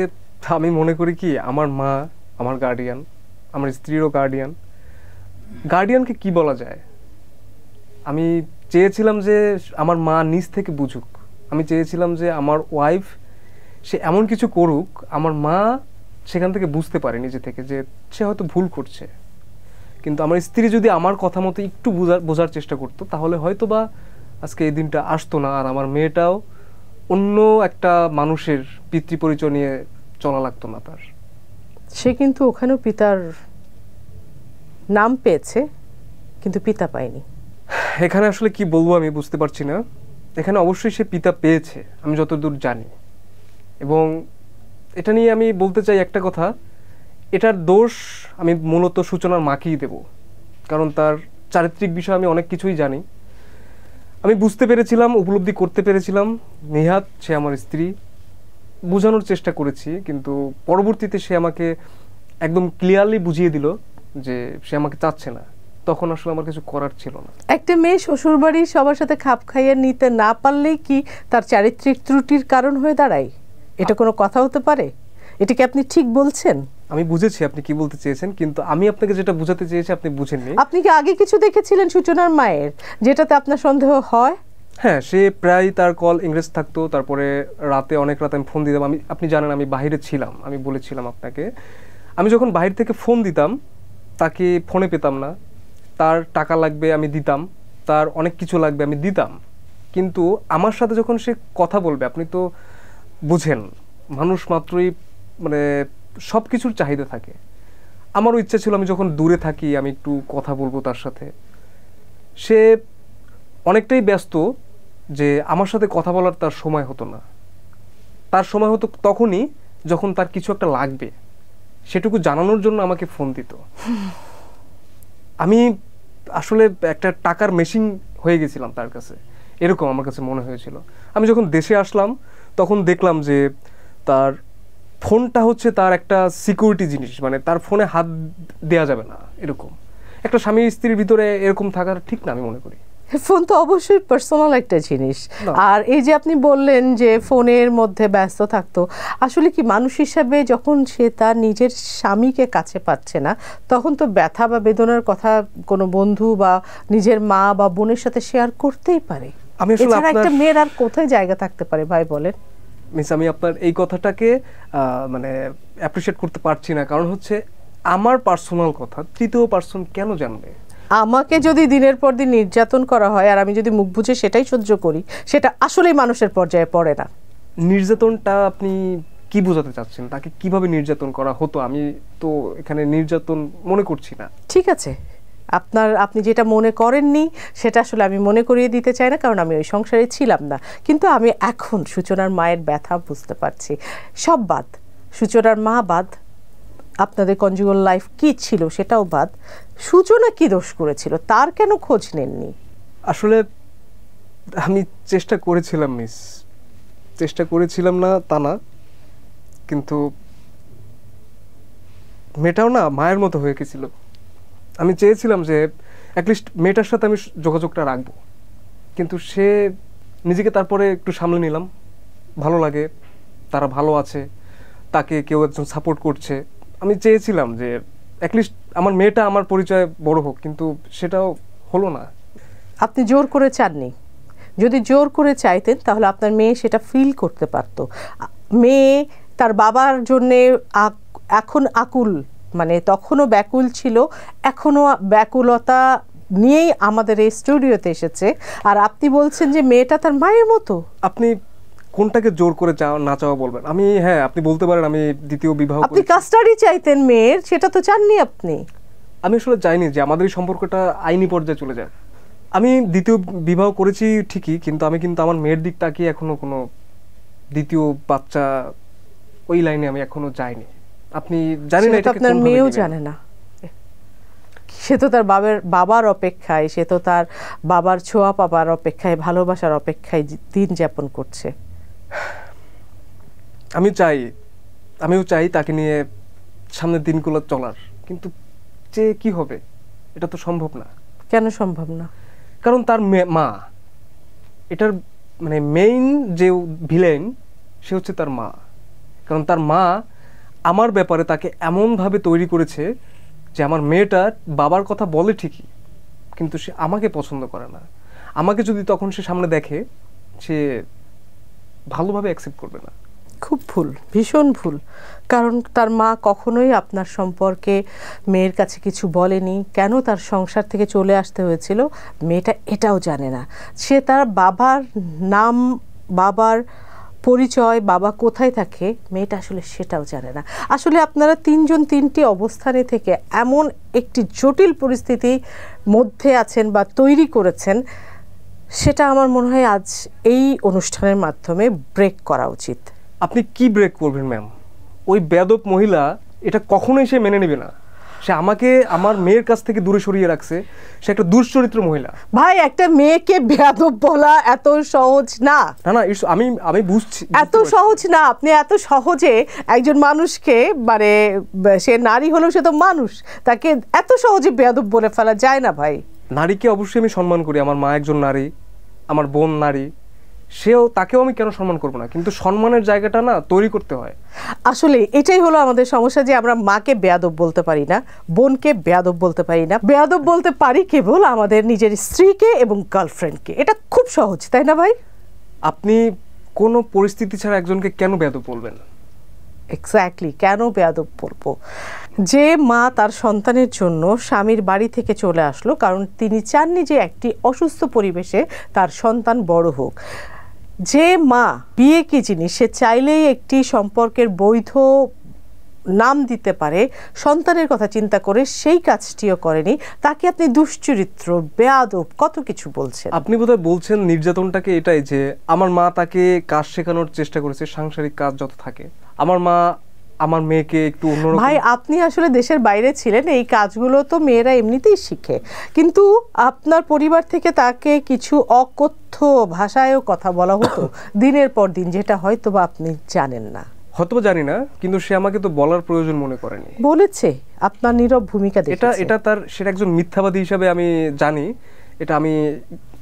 আমি মনে করি কি, আমার মা আমার গার্ডিয়ান, আমার স্ত্রীরও গার্ডিয়ান। গার্ডিয়ানকে কি বলা যায়? আমি চেয়েছিলাম যে আমার মা নিজ থেকে বুঝুক। আমি চেয়েছিলাম যে আমার ওয়াইফ সে এমন কিছু করুক, আমার মা সেখান থেকে বুঝতে পারে নিজে থেকে যে সে হয়তো ভুল করছে। কিন্তু আমার স্ত্রী যদি আমার কথা মতো একটু বোঝার চেষ্টা করতো, তাহলে হয়তো বা আজকে এই দিনটা আসতো না, আর আমার মেয়েটাও অন্য একটা মানুষের পিতৃ পরিচয় নিয়ে চলা লাগতো না তার। সে কিন্তু ওখানেও পিতার নাম পেয়েছে, কিন্তু পিতা পায়নি। এখানে আসলে কি বলবো আমি বুঝতে পারছি না। এখানে অবশ্যই সে পিতা পেয়েছে, আমি যতদূর জানি। এবং এটা নিয়ে আমি বলতে চাই একটা কথা, এটার দোষ আমি মূলত সূচনার মাকেই দেব, কারণ তার চারিত্রিক বিষয়ে আমি অনেক কিছুই জানি। আমি বুঝতে পেরেছিলাম, উপলব্ধি করতে পেরেছিলাম নেহাত সে আমার স্ত্রী, বোঝানোর চেষ্টা করেছি, কিন্তু পরবর্তীতে সে আমাকে একদম ক্লিয়ারলি বুঝিয়ে দিল যে সে আমাকে চাচ্ছে না। তখন আসলে আমার কিছু করার ছিল না। একটা মেয়ে শ্বশুরবাড়ি সবার সাথে খাপ খাইয়ে নিতে না পারলেই কি তার চারিত্রিক ত্রুটির কারণ হয়ে দাঁড়ায়? এটা কোনো কথা হতে পারে? এটা কি আপনি ঠিক বলছেন? আমি বুঝেছি আপনি কি বলতে চেয়েছেন, কিন্তু আমি আপনাকে যেটা বোঝাতে চেয়েছি আপনি বুঝেননি। আপনি কি আগে কিছু দেখেছিলেন সূচনার মায়ের যেটাতে আপনার সন্দেহ হয়? হ্যাঁ, সে প্রায় তার কল ইংরেজ থাকতো, তারপরে রাতে অনেক রাতে আমি ফোন দিতাম। আপনি জানেন আমি বাইরে ছিলাম, আমি বলেছিলাম আপনাকে। আমি যখন বাইরে থেকে ফোন দিতাম তাকে ফোনে পেতাম না, তার টাকা লাগবে আমি দিতাম, তার অনেক কিছু লাগবে আমি দিতাম, কিন্তু আমার সাথে যখন সে কথা বলবে, আপনি তো বুঝেন মানুষ মাত্রই মানে সব কিছুর চাহিদা থাকে। আমারও ইচ্ছা ছিল আমি যখন দূরে থাকি আমি একটু কথা বলবো তার সাথে। সে অনেকটাই ব্যস্ত যে আমার সাথে কথা বলার তার সময় হতো না। তার সময় হতো তখনই যখন তার কিছু একটা লাগবে, সেটুকু জানানোর জন্য আমাকে ফোন দিত। আমি আসলে একটা টাকার মেশিন হয়ে গেছিলাম তার কাছে, এরকম আমার কাছে মনে হয়েছিল। আমি যখন দেশে আসলাম তখন দেখলাম যে তার ফোনটা হচ্ছে তার একটা সিকিউরিটি জিনিস, মানে তার ফোনে হাত দেওয়া যাবে না, এরকম একটা স্বামী স্ত্রীর ভিতরে এরকম থাকার ঠিক না আমি মনে করি। ফোন তো অবশ্যই পার্সোনাল একটা জিনিস। আর এই যে আপনি বললেন যে ফোনের মধ্যে ব্যস্ত থাকতো, আসলে কি মানুষ হিসাবে যখন সে তার নিজের স্বামীকে কাছে পাচ্ছে না, তখন তো ব্যথা বা বেদনার কথা কোনো বন্ধু বা নিজের মা বা বোনের সাথে শেয়ার করতেই পারে। আমি আসলে একটা মেয়ের আর কোথায় জায়গা থাকতে পারে ভাই বলেন? মিস, আমি আপনার এই কথাটাকে মানে অ্যাপ্রিশিয়েট করতে পারছি না, কারণ হচ্ছে আমার পার্সোনাল কথা তৃতীয় পার্সন কেন জানবে? আমাকে যদি দিনের পর দিন নির্যাতন করা হয় আর আমি যদি মুখ বুঝে সেটাই সহ্য করি, সেটা আসলেই মানুষের পর্যায়ে পড়ে না। নির্যাতনটা আপনি কি বোঝাতে চাচ্ছেন? তাকে কিভাবে নির্যাতন করা হতো? আমি তো এখানে নির্যাতন মনে করছি না। ঠিক আছে, আপনি যেটা মনে করেননি সেটা আসলে আমি মনে করিয়ে দিতে চাই না, কারণ আমি ওই সংসারে ছিলাম না। কিন্তু আমি এখন সূচনার মায়ের ব্যথা বুঝতে পারছি। সব বাদ, সূচনার মা বাদ, আপনাদের কনজুগাল লাইফ কি ছিল সেটাও বাদ, সূচনা কি দোষ করেছিল তার কেন খোঁজ নেননি? আসলে আমি চেষ্টা করেছিলাম মিস, চেষ্টা করেছিলাম না তা না, কিন্তু মেয়েটাও না মায়ের মতো হয়ে গেছিল। আমি চেয়েছিলাম যে অ্যাটলিস্ট মেয়েটার সাথে আমি যোগাযোগটা রাখবো, কিন্তু সে নিজেকে তারপরে একটু সামলে নিলাম। ভালো লাগে, তারা ভালো আছে, তাকে কেউ একজন সাপোর্ট করছে। আমি চেয়েছিলাম যে অ্যাটলিস্ট আমার মেয়েটা আমার পরিচয় বড় হোক, কিন্তু সেটাও হলো না। আপনি জোর করে চাননি। যদি জোর করে চাইতেন তাহলে আপনার মেয়ে সেটা ফিল করতে পারতো। মেয়ে তার বাবার জন্যে এখন আকুল, মানে তখনও ব্যাকুল ছিল, এখনও ব্যাকুলতা নিয়েই আমাদের এই স্টুডিওতে এসেছে। আর আপনি বলছেন যে মেয়েটা তার মায়ের মতো। আপনি কোনটাকে জোর করে না চাওয়া বলবেন? আমি হ্যাঁ, আপনি বলতে পারেন আমি দ্বিতীয় বিবাহ, আপনি কাস্টাডি চাইতেন মেয়ের, সেটা তো চাননি আপনি। আমি আসলে চাইনি যে আমাদের এই সম্পর্কটা আইনি পর্যায়ে চলে যায়। আমি দ্বিতীয় বিবাহ করেছি ঠিকই, কিন্তু আমি আমার মেয়ের দিক তাকিয়ে এখনো কোনো দ্বিতীয় বাচ্চা ওই লাইনে আমি এখনো যাইনি। আপনি জানেন না, এটা আপনার মেয়েও জানে না। সে তো তার বাবার অপেক্ষায়, সে তো তার বাবার ছোঁয়া পাবার অপেক্ষায়, ভালোবাসার অপেক্ষায় দিন যাপন করছে। আমিও চাই তাকে নিয়ে সামনের দিনগুলো চলার, কিন্তু যে কি হবে এটা তো সম্ভব না। কেন সম্ভব না? কারণ তার মা, এটার মানে মেইন যে ভিলেন সে হচ্ছে তার মা। কারণ তার মা আমার ব্যাপারে তাকে এমনভাবে তৈরি করেছে যে আমার মেয়েটা বাবার কথা বলে ঠিকই, কিন্তু সে আমাকে পছন্দ করে না। আমাকে যদি তখন সে সামনে দেখে, সে ভালোভাবে অ্যাকসেপ্ট করবে না। খুব ভুল, ভীষণ ভুল। কারণ তার মা কখনোই আপনার সম্পর্কে মেয়ের কাছে কিছু বলেনি। কেন তার সংসার থেকে চলে আসতে হয়েছিল মেয়েটা এটাও জানে না। সে তার বাবার নাম, বাবার পরিচয়, বাবা কোথায় থাকে, মেয়েটা আসলে সেটাও জানে না। আসলে আপনারা তিনজন তিনটি অবস্থানে থেকে এমন একটি জটিল পরিস্থিতির মধ্যে আছেন বা তৈরি করেছেন, সেটা আমার মনে হয় আজ এই অনুষ্ঠানের মাধ্যমে ব্রেক করা উচিত। আপনি কি ব্রেক করবেন ম্যাম? ওই বেয়াদব মহিলা এটা কখনোই সে মেনে নেবে না। সে আমাকে আমার মেয়ের কাছ থেকে দূরে সরিয়ে রাখছে। সে একটা দুশ্চরিত্র মহিলা। ভাই, একটা মেয়েকে বেয়াদব বলা এত সহজ না। না না, আমি বুঝছি, এত সহজ না। আপনি এত সহজে একজন মানুষকে, মানে সে নারী হলেও সে তো মানুষ, তাকে এত সহজে বেয়াদব বলে ফেলা যায় না ভাই। নারীকে অবশ্যই আমি সম্মান করি। আমার মা একজন নারী, আমার বোন নারী, তাকেও আমি কেন সম্মান করবো না? কিন্তু সম্মানের জায়গাটা না তৈরি করতে হয়। আসলে এটাই হলো আমাদের সমস্যা, যে আমরা মাকে বেয়াদব বলতে পারি না, বোনকে বেয়াদব বলতে পারি না। বেয়াদব বলতে পারি কেবল আমাদের নিজের স্ত্রীকে এবং গার্লফ্রেন্ডকে। এটা খুব সহজ, তাই না ভাই? আপনি কোনো পরিস্থিতি ছাড়া একজনকে কেন বেয়াদব বলবেন? এক্স্যাক্টলি, কেন বেয়াদব বলবো? যে মা তার সন্তানের জন্য স্বামীর বাড়ি থেকে চলে আসলো কারণ তিনি চাননি যে একটি অসুস্থ পরিবেশে তার সন্তান বড় হোক। যে মা বিয়ে কি জিনিস সে চাইলেই একটি সম্পর্কের বৈধ নাম দিতে পারে, সন্তানের কথা চিন্তা করে সেই কাজটিও করেনি, তাকে আপনি দুশ্চরিত্র, বেয়াদব, কত কিছু বলছেন। আপনি বোধহয় বলছেন নির্যাতনটাকে এটাই যে আমার মা তাকে কাজ শেখানোর চেষ্টা করেছে, সাংসারিক কাজ যত থাকে। আমার মা আমার মেয়েকে একটু অন্যরকম। ভাই, আপনি আসলে দেশের বাইরে ছিলেন, এই কাজগুলো তো মেয়েরা এমনিতেই শিখে, কিন্তু আপনার পরিবার থেকে তাকে কিছু অকথ্য ভাষায়ও কথা বলা হতো দিনের পর দিন, যেটা হয়তো বা আপনি জানেন না। হয়তো জানি না, কিন্তু সে আমাকে তো বলার প্রয়োজন মনে করেনি। বলেছে, আপনার নীরব ভূমিকা দেখেছে। এটা তার, সেটা একজন মিথ্যাবাদী হিসাবে আমি জানি, এটা আমি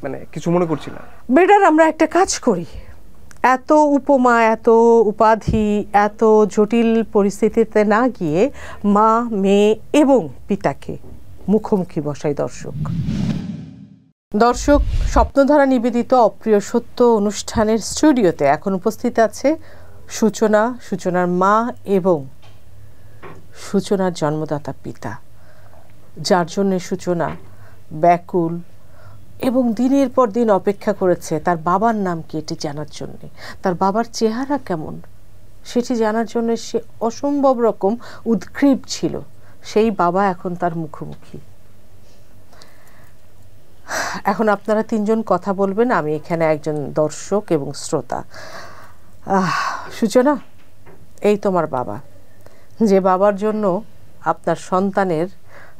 মানে কিছু মনে করছি না। বেটার আমরা একটা কাজ করি, এত উপমা, এত উপাধি, এত জটিল পরিস্থিতিতে না গিয়ে মা, মেয়ে এবং পিতাকে মুখোমুখি বসাই। দর্শক, স্বপ্নধারা নিবেদিত অপ্রিয় সত্য অনুষ্ঠানের স্টুডিওতে এখন উপস্থিত আছে সূচনার মা এবং সূচনার জন্মদাতা পিতা, যার জন্য সূচনা ব্যাকুল এবং দিনের পর দিন অপেক্ষা করেছে তার বাবার নাম কি এটি জানার জন্য, তার বাবার চেহারা কেমন সেটি জানার জন্য সে অসম্ভব রকম উদ্গ্রীব ছিল। সেই বাবা এখন তার মুখোমুখি। এখন আপনারা তিনজন কথা বলবেন, আমি এখানে একজন দর্শক এবং শ্রোতা। সূচনা, এই তোমার বাবা, যে বাবার জন্য আপনার সন্তানের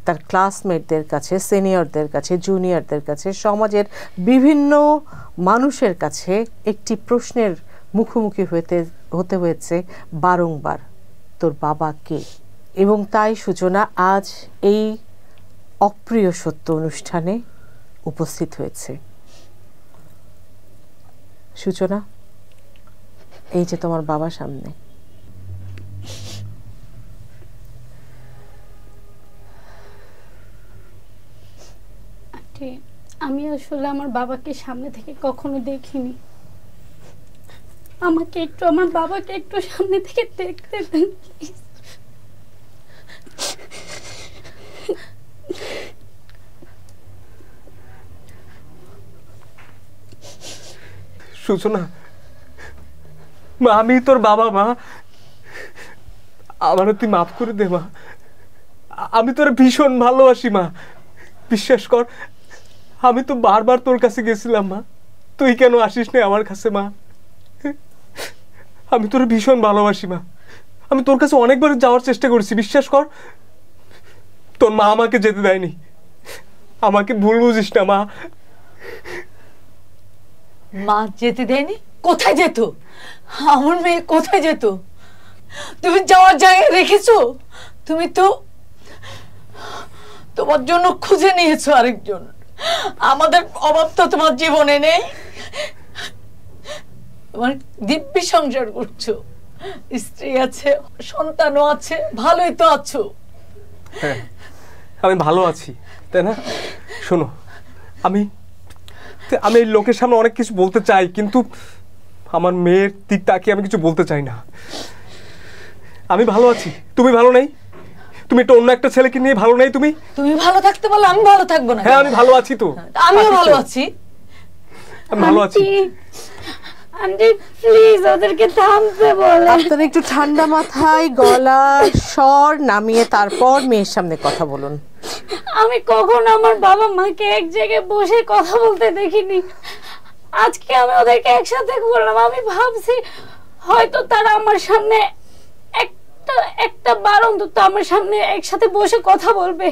তার ক্লাসমেটদের কাছে, সিনিয়রদের কাছে, জুনিয়রদের কাছে, সমাজের বিভিন্ন মানুষের কাছে একটি প্রশ্নের মুখোমুখি হতে হয়েছে বারংবার, তোর বাবা কে? এবং তাই সূচনা আজ এই অপ্রিয় সত্য অনুষ্ঠানে উপস্থিত হয়েছে। সূচনা, এই যে তোমার বাবা সামনে। আমি আসলে আমার বাবাকে সামনে থেকে কখনো দেখিনি, আমাকে একটু, আমার বাবাকে একটু সামনে থেকে দেখতে দেন প্লিজ। সূচনা, মা আমি তোর বাবা, মা আমার তুই মাফ করে দে মা, আমি তোর ভীষণ ভালোবাসি মা, বিশ্বাস কর। আমি তো বারবার তোর কাছে গেছিলাম মা, তুই কেন আসিস না আমার কাছে মা? আমি তোর ভীষণ ভালোবাসি মা, আমি তোর কাছে অনেকবার যাওয়ার চেষ্টা করেছি, বিশ্বাস কর। তোর মা আমাকে যেতে দেয়নি, আমাকে ভুল বুঝিস না মা। মা যেতে দেয়নি? কোথায় যেত আমার মেয়ে, কোথায় যেত? তুমি যাওয়ার জায়গায় রেখেছো? তুমি তো তোমার জন্য খুঁজে নিয়েছো আরেকজন। আমাদের অভাব তো তোমার জীবনে নেই, তোমার দিব্যি সংসার করছো, স্ত্রী আছে, সন্তানও আছে, ভালোই তো আছো। হ্যাঁ, আমি ভালো আছি, তাই না? শোনো, আমি এই লোকের সামনে অনেক কিছু বলতে চাই, কিন্তু আমার মেয়ের দিক তাকিয়ে আমি কিছু বলতে চাই না। আমি ভালো আছি, তুমি ভালো নেই। তুমি একটা অন্য একটা ছেলেকে নিয়ে ভালো নেই। তুমি ভালো থাকতে বলো, আমি ভালো থাকবো না? হ্যাঁ, আমি ভালো আছি তো, আমিও ভালো আছি, আমি ভালো আছি। আন্টি প্লিজ ওদেরকে থামতে বলো। আপনারা একটু ঠান্ডা মাথায় গলার স্বর নামিয়ে তারপর মেয়ের সামনে কথা বলুন। আমি কখনো আমার বাবা মাকে এক জায়গায় বসে কথা বলতে দেখিনি, আজকে আমি ওদেরকে একসাথে করলাম। আমি ভাবছি হয়তো তারা আমার সামনে একটা বার অন্তত আমার সামনে একসাথে বসে কথা বলবে।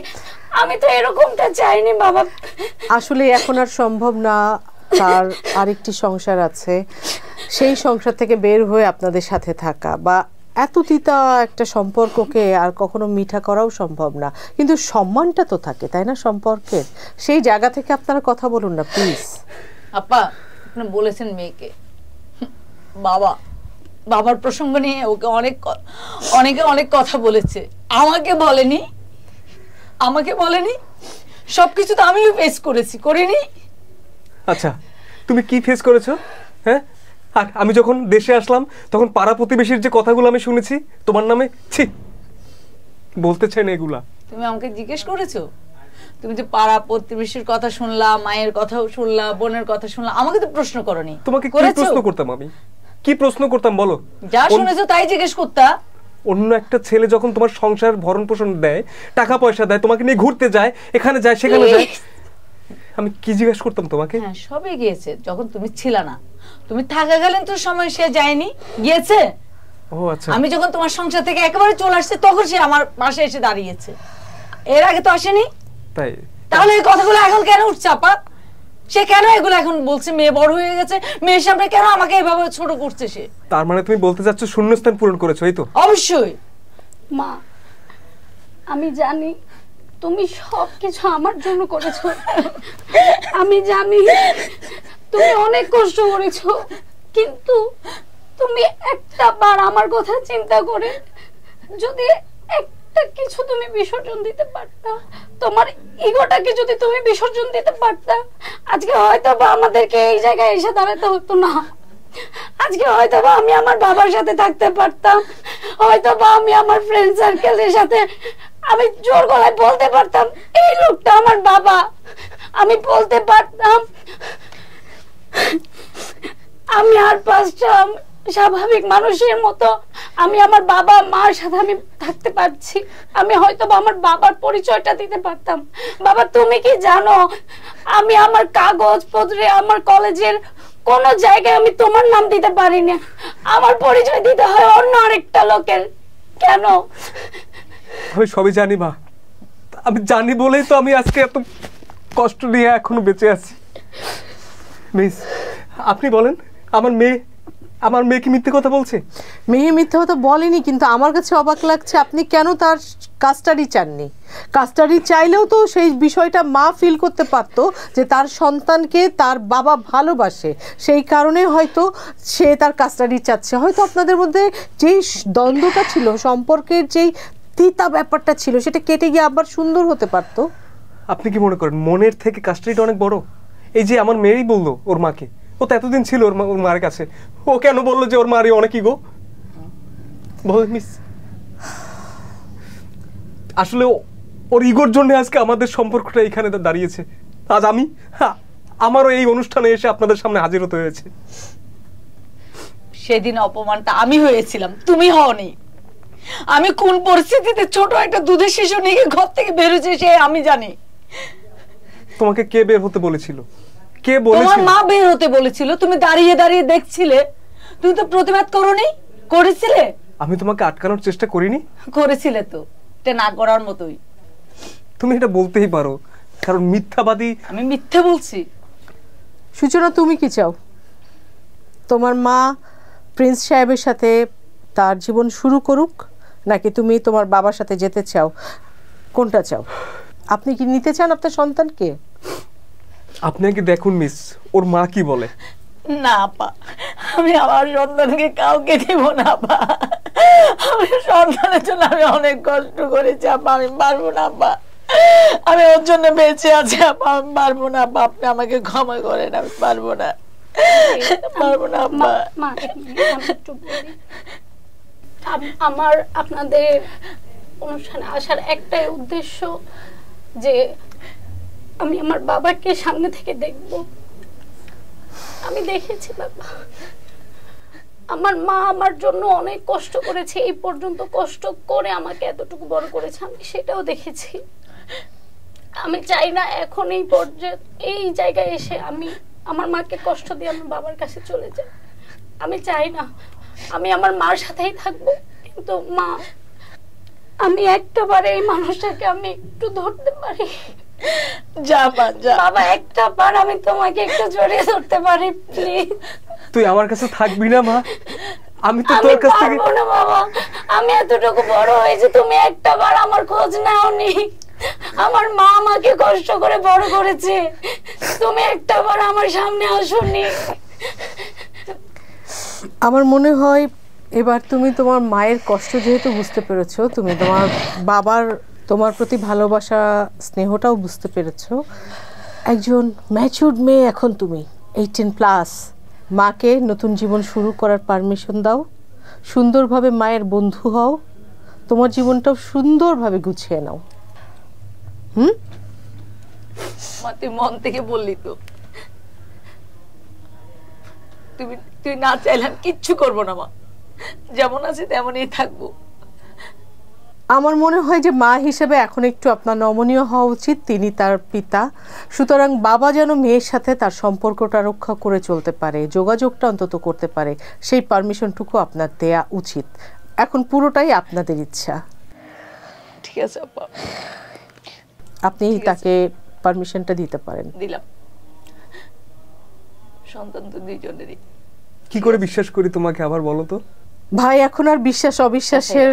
আমি তো এরকমটা চাইনি বাবা। আসলে এখন আর সম্ভব না, তার আরেকটি সংসার আছে, সেই সংসার থেকে বের হয়ে আপনাদের সাথে থাকা বা এত তিতা একটা সম্পর্ককে আর কখনো মিঠা করাও সম্ভব না, কিন্তু সম্মানটা তো থাকে, তাই না সম্পর্কের? সেই জায়গা থেকে আপনারা কথা বলুন না প্লিজ। আপা, আপনি বলেছেন মেয়েকে, বাবার প্রসঙ্গ নিয়ে ওকে অনেকে অনেক কথা বলেছে, আমাকে বলেনি। সবকিছু তো আমিও ফেস করিনি। আচ্ছা, তুমি কি ফেস করেছো? হ্যাঁ, আর আমি যখন দেশে আসলাম তখন পাড়া প্রতিবেশীর যে কথাগুলো আমি শুনেছি তোমার নামে, ছি, বলতে চাই না এগুলা। তুমি আমাকে জিজ্ঞেস করেছো? তুমি যে পাড়া প্রতিবেশীর কথা শুনলা, মায়ের কথাও শুনলা, বোনের কথা শুনলা, আমাকে তো প্রশ্ন করনি। তোমাকে কি প্রশ্ন করতাম আমি? কি প্রশ্ন করতাম বলো? যা শুনেছো তাই জিজ্ঞেস করতা। অন্য একটা ছেলে যখন তোমার সংসার ভরণ পোষণ দেয়, টাকা পয়সা দেয়, তোমাকে নিয়ে ঘুরতে যায়, এখানে যায় সেখানে যায়, আমি কি জিজ্ঞেস করতাম তোমাকে? হ্যাঁ, সবে গিয়েছে। যখন তুমি ছিল না, তুমি থাকাকালীন তো সময় সে যায়নি, গিয়েছে। ও আচ্ছা। আমি যখন তোমার সংসার থেকে একেবারে চলে আসছে তখন সে আমার পাশে এসে দাঁড়িয়েছে, এর আগে তো আসেনি। তাই? তাহলে এই কথাগুলো এখন কেন উঠছে আপা? সে কেন এগুলো এখন বলছে? মেয়ে বড় হয়ে গেছে, মেয়ের সামনে কেন আমাকে এভাবে ছোট করছে সে? তার মানে তুমি বলতে চাচ্ছ শূন্যস্থান পূরণ করেছো, এই তো? অবশ্যই। মা, আমি জানি তুমি সবকিছু আমার জন্য করেছো, আমি জানি তুমি অনেক কষ্ট করেছো, কিন্তু তুমি একটা বার আমার কথা চিন্তা করে যদি একটা কিছু তুমি বিসর্জন দিতে পারতা, তোমার ইগোটাকে যদি তুমি বিসর্জন দিতে পারতা, আজকে হয়তো বা আমাদেরকে এই জায়গায় এসে দাঁড়াতে হতো না। আজকে হয়তো বা আমি আমার বাবার সাথে থাকতে পারতাম, হয়তো বা আমি আমার ফ্রেন্ড সার্কেলের সাথে আমি জোর গলায় বলতে পারতাম এই লোকটা আমার বাবা। আমি বলতে পারতাম আমি আর পাঁচটা স্বাভাবিক মানুষের মতো আমি আমার বাবা মার সাথে আমি থাকতে পারছি। আমি হয়তো বা আমার বাবার পরিচয়টা দিতে পারতাম। বাবা, তুমি কি জানো আমি আমার কাগজপত্রে আমার কলেজের কোন জায়গায় আমি তোমার নাম দিতে পারি না, আমার পরিচয় দিতে হয় অন্য আরেকটা লোকের। কেন? আমি সবই জানি মা, আমি জানি বলেই তো আমি আজকে এত কষ্ট নিয়ে এখনো বেঁচে আছি। মিস, আপনি বলেন, আমার মেয়ে কি মিথ্যে কথা বলছে? মেয়ে মিথ্যে কথা বলেনি, কিন্তু আমার কাছে অবাক লাগছে আপনি কেন তার কাস্টাডি চাননি। কাস্টাডি চাইলেও তো সেই বিষয়টা মা ফিল করতে পারতো যে তার সন্তানকে তার বাবা ভালোবাসে, সেই কারণে হয়তো সে তার কাস্টাডি চাচ্ছে। হয়তো আপনাদের মধ্যে যেই দ্বন্দ্বটা ছিল, সম্পর্কের যেই তিতা ব্যাপারটা ছিল, সেটা কেটে গিয়ে আবার সুন্দর হতে পারতো। আপনি কি মনে করেন মনের থেকে কাস্টাডিটা অনেক বড়? এই যে আমার মেয়েই বললো ওর মাকে, ও তো এতদিন ছিল ওর মার কাছে, ও কেন বললো যে ওর মারই অনেক ইগো? বল মিস, আসলে ওর ইগোর জন্য আজকে আমাদের সম্পর্কটা এখানে দাঁড়িয়েছে। আজ আমারও এই অনুষ্ঠানে এসে আপনাদের সামনে হাজির হতে হয়েছে। সেদিন অপমানটা আমি হয়েছিলাম, তুমি হওনি। আমি কোন পরিস্থিতিতে ছোট একটা দুধের শিশু নিয়ে ঘর থেকে বেরোছে সে আমি জানি। তোমাকে কে বের হতে বলেছিল? কে বলেছিল? তোমার মা বের হতে বলেছিল, তুমি দাঁড়িয়ে দাঁড়িয়ে দেখছিলে। তুমি তো প্রতিবাদ করোনি? করেছিলে? আমি তোমাকে আটকানোর চেষ্টা করিনি? করেছিলে তো, এটা না করার মতোই। তুমি এটা বলতেই পারো, কারণ মিথ্যাবাদী। আমি মিথ্যে বলছি? সূচনা, তুমি কি চাও? তোমার মা প্রিন্স সাহেবের সাথে তার জীবন শুরু করুক, নাকি তুমি তোমার বাবার সাথে যেতে চাও? কোনটা চাও? আপনি কি নিতে চান আপনার সন্তানকে? আপনি কি দেখুন মিস, ওর মা কি বলে। না আপা, আমি আমার সন্তানকে কাউকে দিব না আপা। আমার সন্তানের জন্য আমি অনেক কষ্ট করেছি আপা, আমি পারবো না আপা। আমি ওর জন্য বেঁচে আছি আপা, আমি পারবো না আপা। আপনি আমাকে ক্ষমা করেন, আমি পারবো না, পারবো না আপা। আমার আপনাদের অনুষ্ঠানে আসার একটাই উদ্দেশ্য যে আমি আমার বাবাকে সামনে থেকে দেখব। আমি দেখেছি বাবা, আমার মা আমার জন্য অনেক কষ্ট করেছে, এই পর্যন্ত কষ্ট করে আমাকে এতটুকু বড় করেছে, আমি সেটাও দেখেছি। আমি চাই না এখন এই পর্যায়ে এই জায়গায় এসে আমি আমার মাকে কষ্ট দিয়ে আমার বাবার কাছে চলে যাই। আমি চাই না, আমি আমার মার সাথেই থাকবো। কিন্তু মা, আমি একটা বার এই মানুষটাকে আমি একটু ধরতে পারি? যা মা যা। বাবা, একটা বার আমি তোমাকে একটু জড়িয়ে ধরতে পারি প্লিজ? তুই আমার কাছে থাকবি না মা? আমি তো তোর কাছ থেকে পারবো না বাবা, আমি এতটুকু বড় হয়েছি, তুমি একটা বার আমার খোঁজ নাওনি। আমার মা আমাকে কষ্ট করে বড় করেছে, তুমি একটা বার আমার সামনে আসোনি। আমার মনে হয় এবার তুমি তোমার মায়ের কষ্ট যেহেতু বুঝতে পেরেছো, তুমি তোমার বাবার তোমার প্রতি ভালোবাসা স্নেহটাও বুঝতে পেরেছো। একজন ম্যাচিউরড মেয়ে এখন তুমি, 18+, মাকে নতুন জীবন শুরু করার পারমিশন দাও, সুন্দরভাবে মায়ের বন্ধু হও, তোমার জীবনটাও সুন্দরভাবে গুছিয়ে নাও। মা তুই মন থেকে বললি তো, তুই না চাইলে আমি কিচ্ছু করবো না মা, যেমন আছে তেমনই থাকবো। আমার মনে হয় যে মা হিসেবে এখন একটু আপনার নমনীয় হওয়া উচিত, তিনি তার পিতা, সুতরাং বাবা যেন মেয়ের সাথে তার সম্পর্কটা রক্ষা করে চলতে পারে, যোগাযোগটা অন্তত করতে পারে, সেই পারমিশনটুকু আপনার দেয়া উচিত। এখন পুরোটাই আপনাদের ইচ্ছা। ঠিক আছে আপা, আপনি তাকে পারমিশনটা দিতে পারেন। দিলাম। সন্তান তো দুইজনেরই। কি করে বিশ্বাস করি তোমাকে, আবার বলো তো। ভাই, এখন আর বিশ্বাস অবিশ্বাসের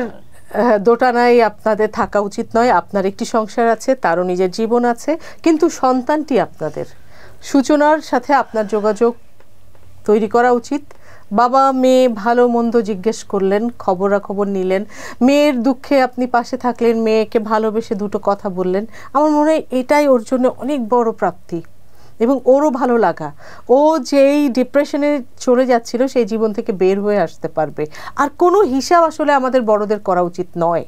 দোটানায় আপনাদের থাকা উচিত নয়। আপনার একটি সংসার আছে, তারও নিজের জীবন আছে, কিন্তু সন্তানটি আপনাদের। সূচনার সাথে আপনার যোগাযোগ তৈরি করা উচিত। বাবা মেয়ে ভালো মন্দ জিজ্ঞেস করলেন, খবরাখবর নিলেন, মেয়ের দুঃখে আপনি পাশে থাকলেন, মেয়েকে ভালোবেসে দুটো কথা বললেন। আমার মনে হয় এটাই ওর জন্য অনেক বড় প্রাপ্তি এবং ওরও ভালো লাগা। ও যেই ডিপ্রেশনে চলে যাচ্ছিল সেই জীবন থেকে বের হয়ে আসতে পারবে। আর কোনো হিসাব আসলে আমাদের বড়দের করা উচিত নয়।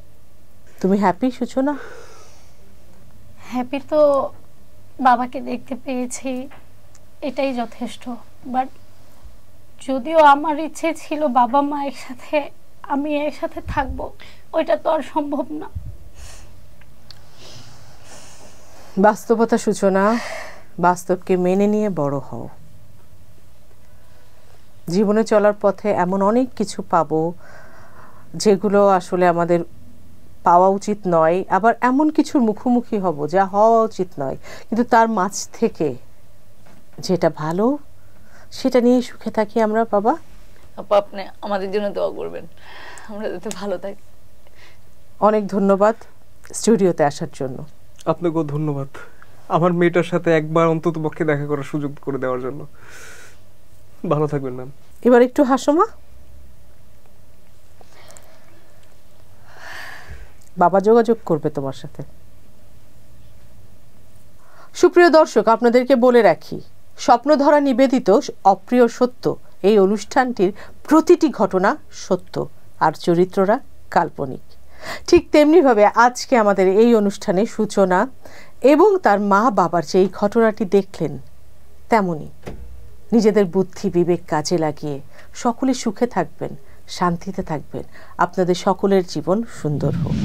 তুমি হ্যাপি সূচনা? হ্যাপি তো বাবাকে দেখতে পেয়েছি, এটাই যথেষ্ট। বাট যদিও আমার ইচ্ছে ছিল বাবা মা একসাথে, আমি একসাথে থাকবো, ওইটা তো আর সম্ভব না। বাস্তবতা সূচনা, বাস্তবকে মেনে নিয়ে বড় হও। জীবনে চলার পথে এমন অনেক কিছু পাবো যেগুলো আসলে আমাদের পাওয়া উচিত নয়, আবার এমন কিছুর মুখোমুখি হব যা হওয়া উচিত নয়, কিন্তু তার মাঝ থেকে যেটা ভালো সেটা নিয়ে সুখে থাকি আমরা। বাবা, আপা আপনি আমাদের জন্য দোয়া করবেন, আমরা যাতে ভালো থাকি। অনেক ধন্যবাদ স্টুডিওতে আসার জন্য। আপনাকেও ধন্যবাদ আমার মেয়েটার সাথে একবার অন্তত পক্ষে দেখা করার সুযোগ করে দেওয়ার জন্য। ভালো থাকবেন ম্যাম। এবার একটু হাসো মা। বাবা যোগাযোগ করবে তোমার সাথে। সুপ্রিয় দর্শক, আপনাদেরকে বলে রাখি, স্বপ্নধরা নিবেদিত অপ্রিয় সত্য এই অনুষ্ঠানটির প্রতিটি ঘটনা সত্য আর চরিত্ররা কাল্পনিক। ঠিক তেমনিভাবে আজকে আমাদের এই অনুষ্ঠানে সূচনা এবং তার মা বাবার যে এই ঘটনাটি দেখলেন, তেমনি নিজেদের বুদ্ধি বিবেক কাজে লাগিয়ে সকলে সুখে থাকবেন, শান্তিতে থাকবেন। আপনাদের সকলের জীবন সুন্দর হোক।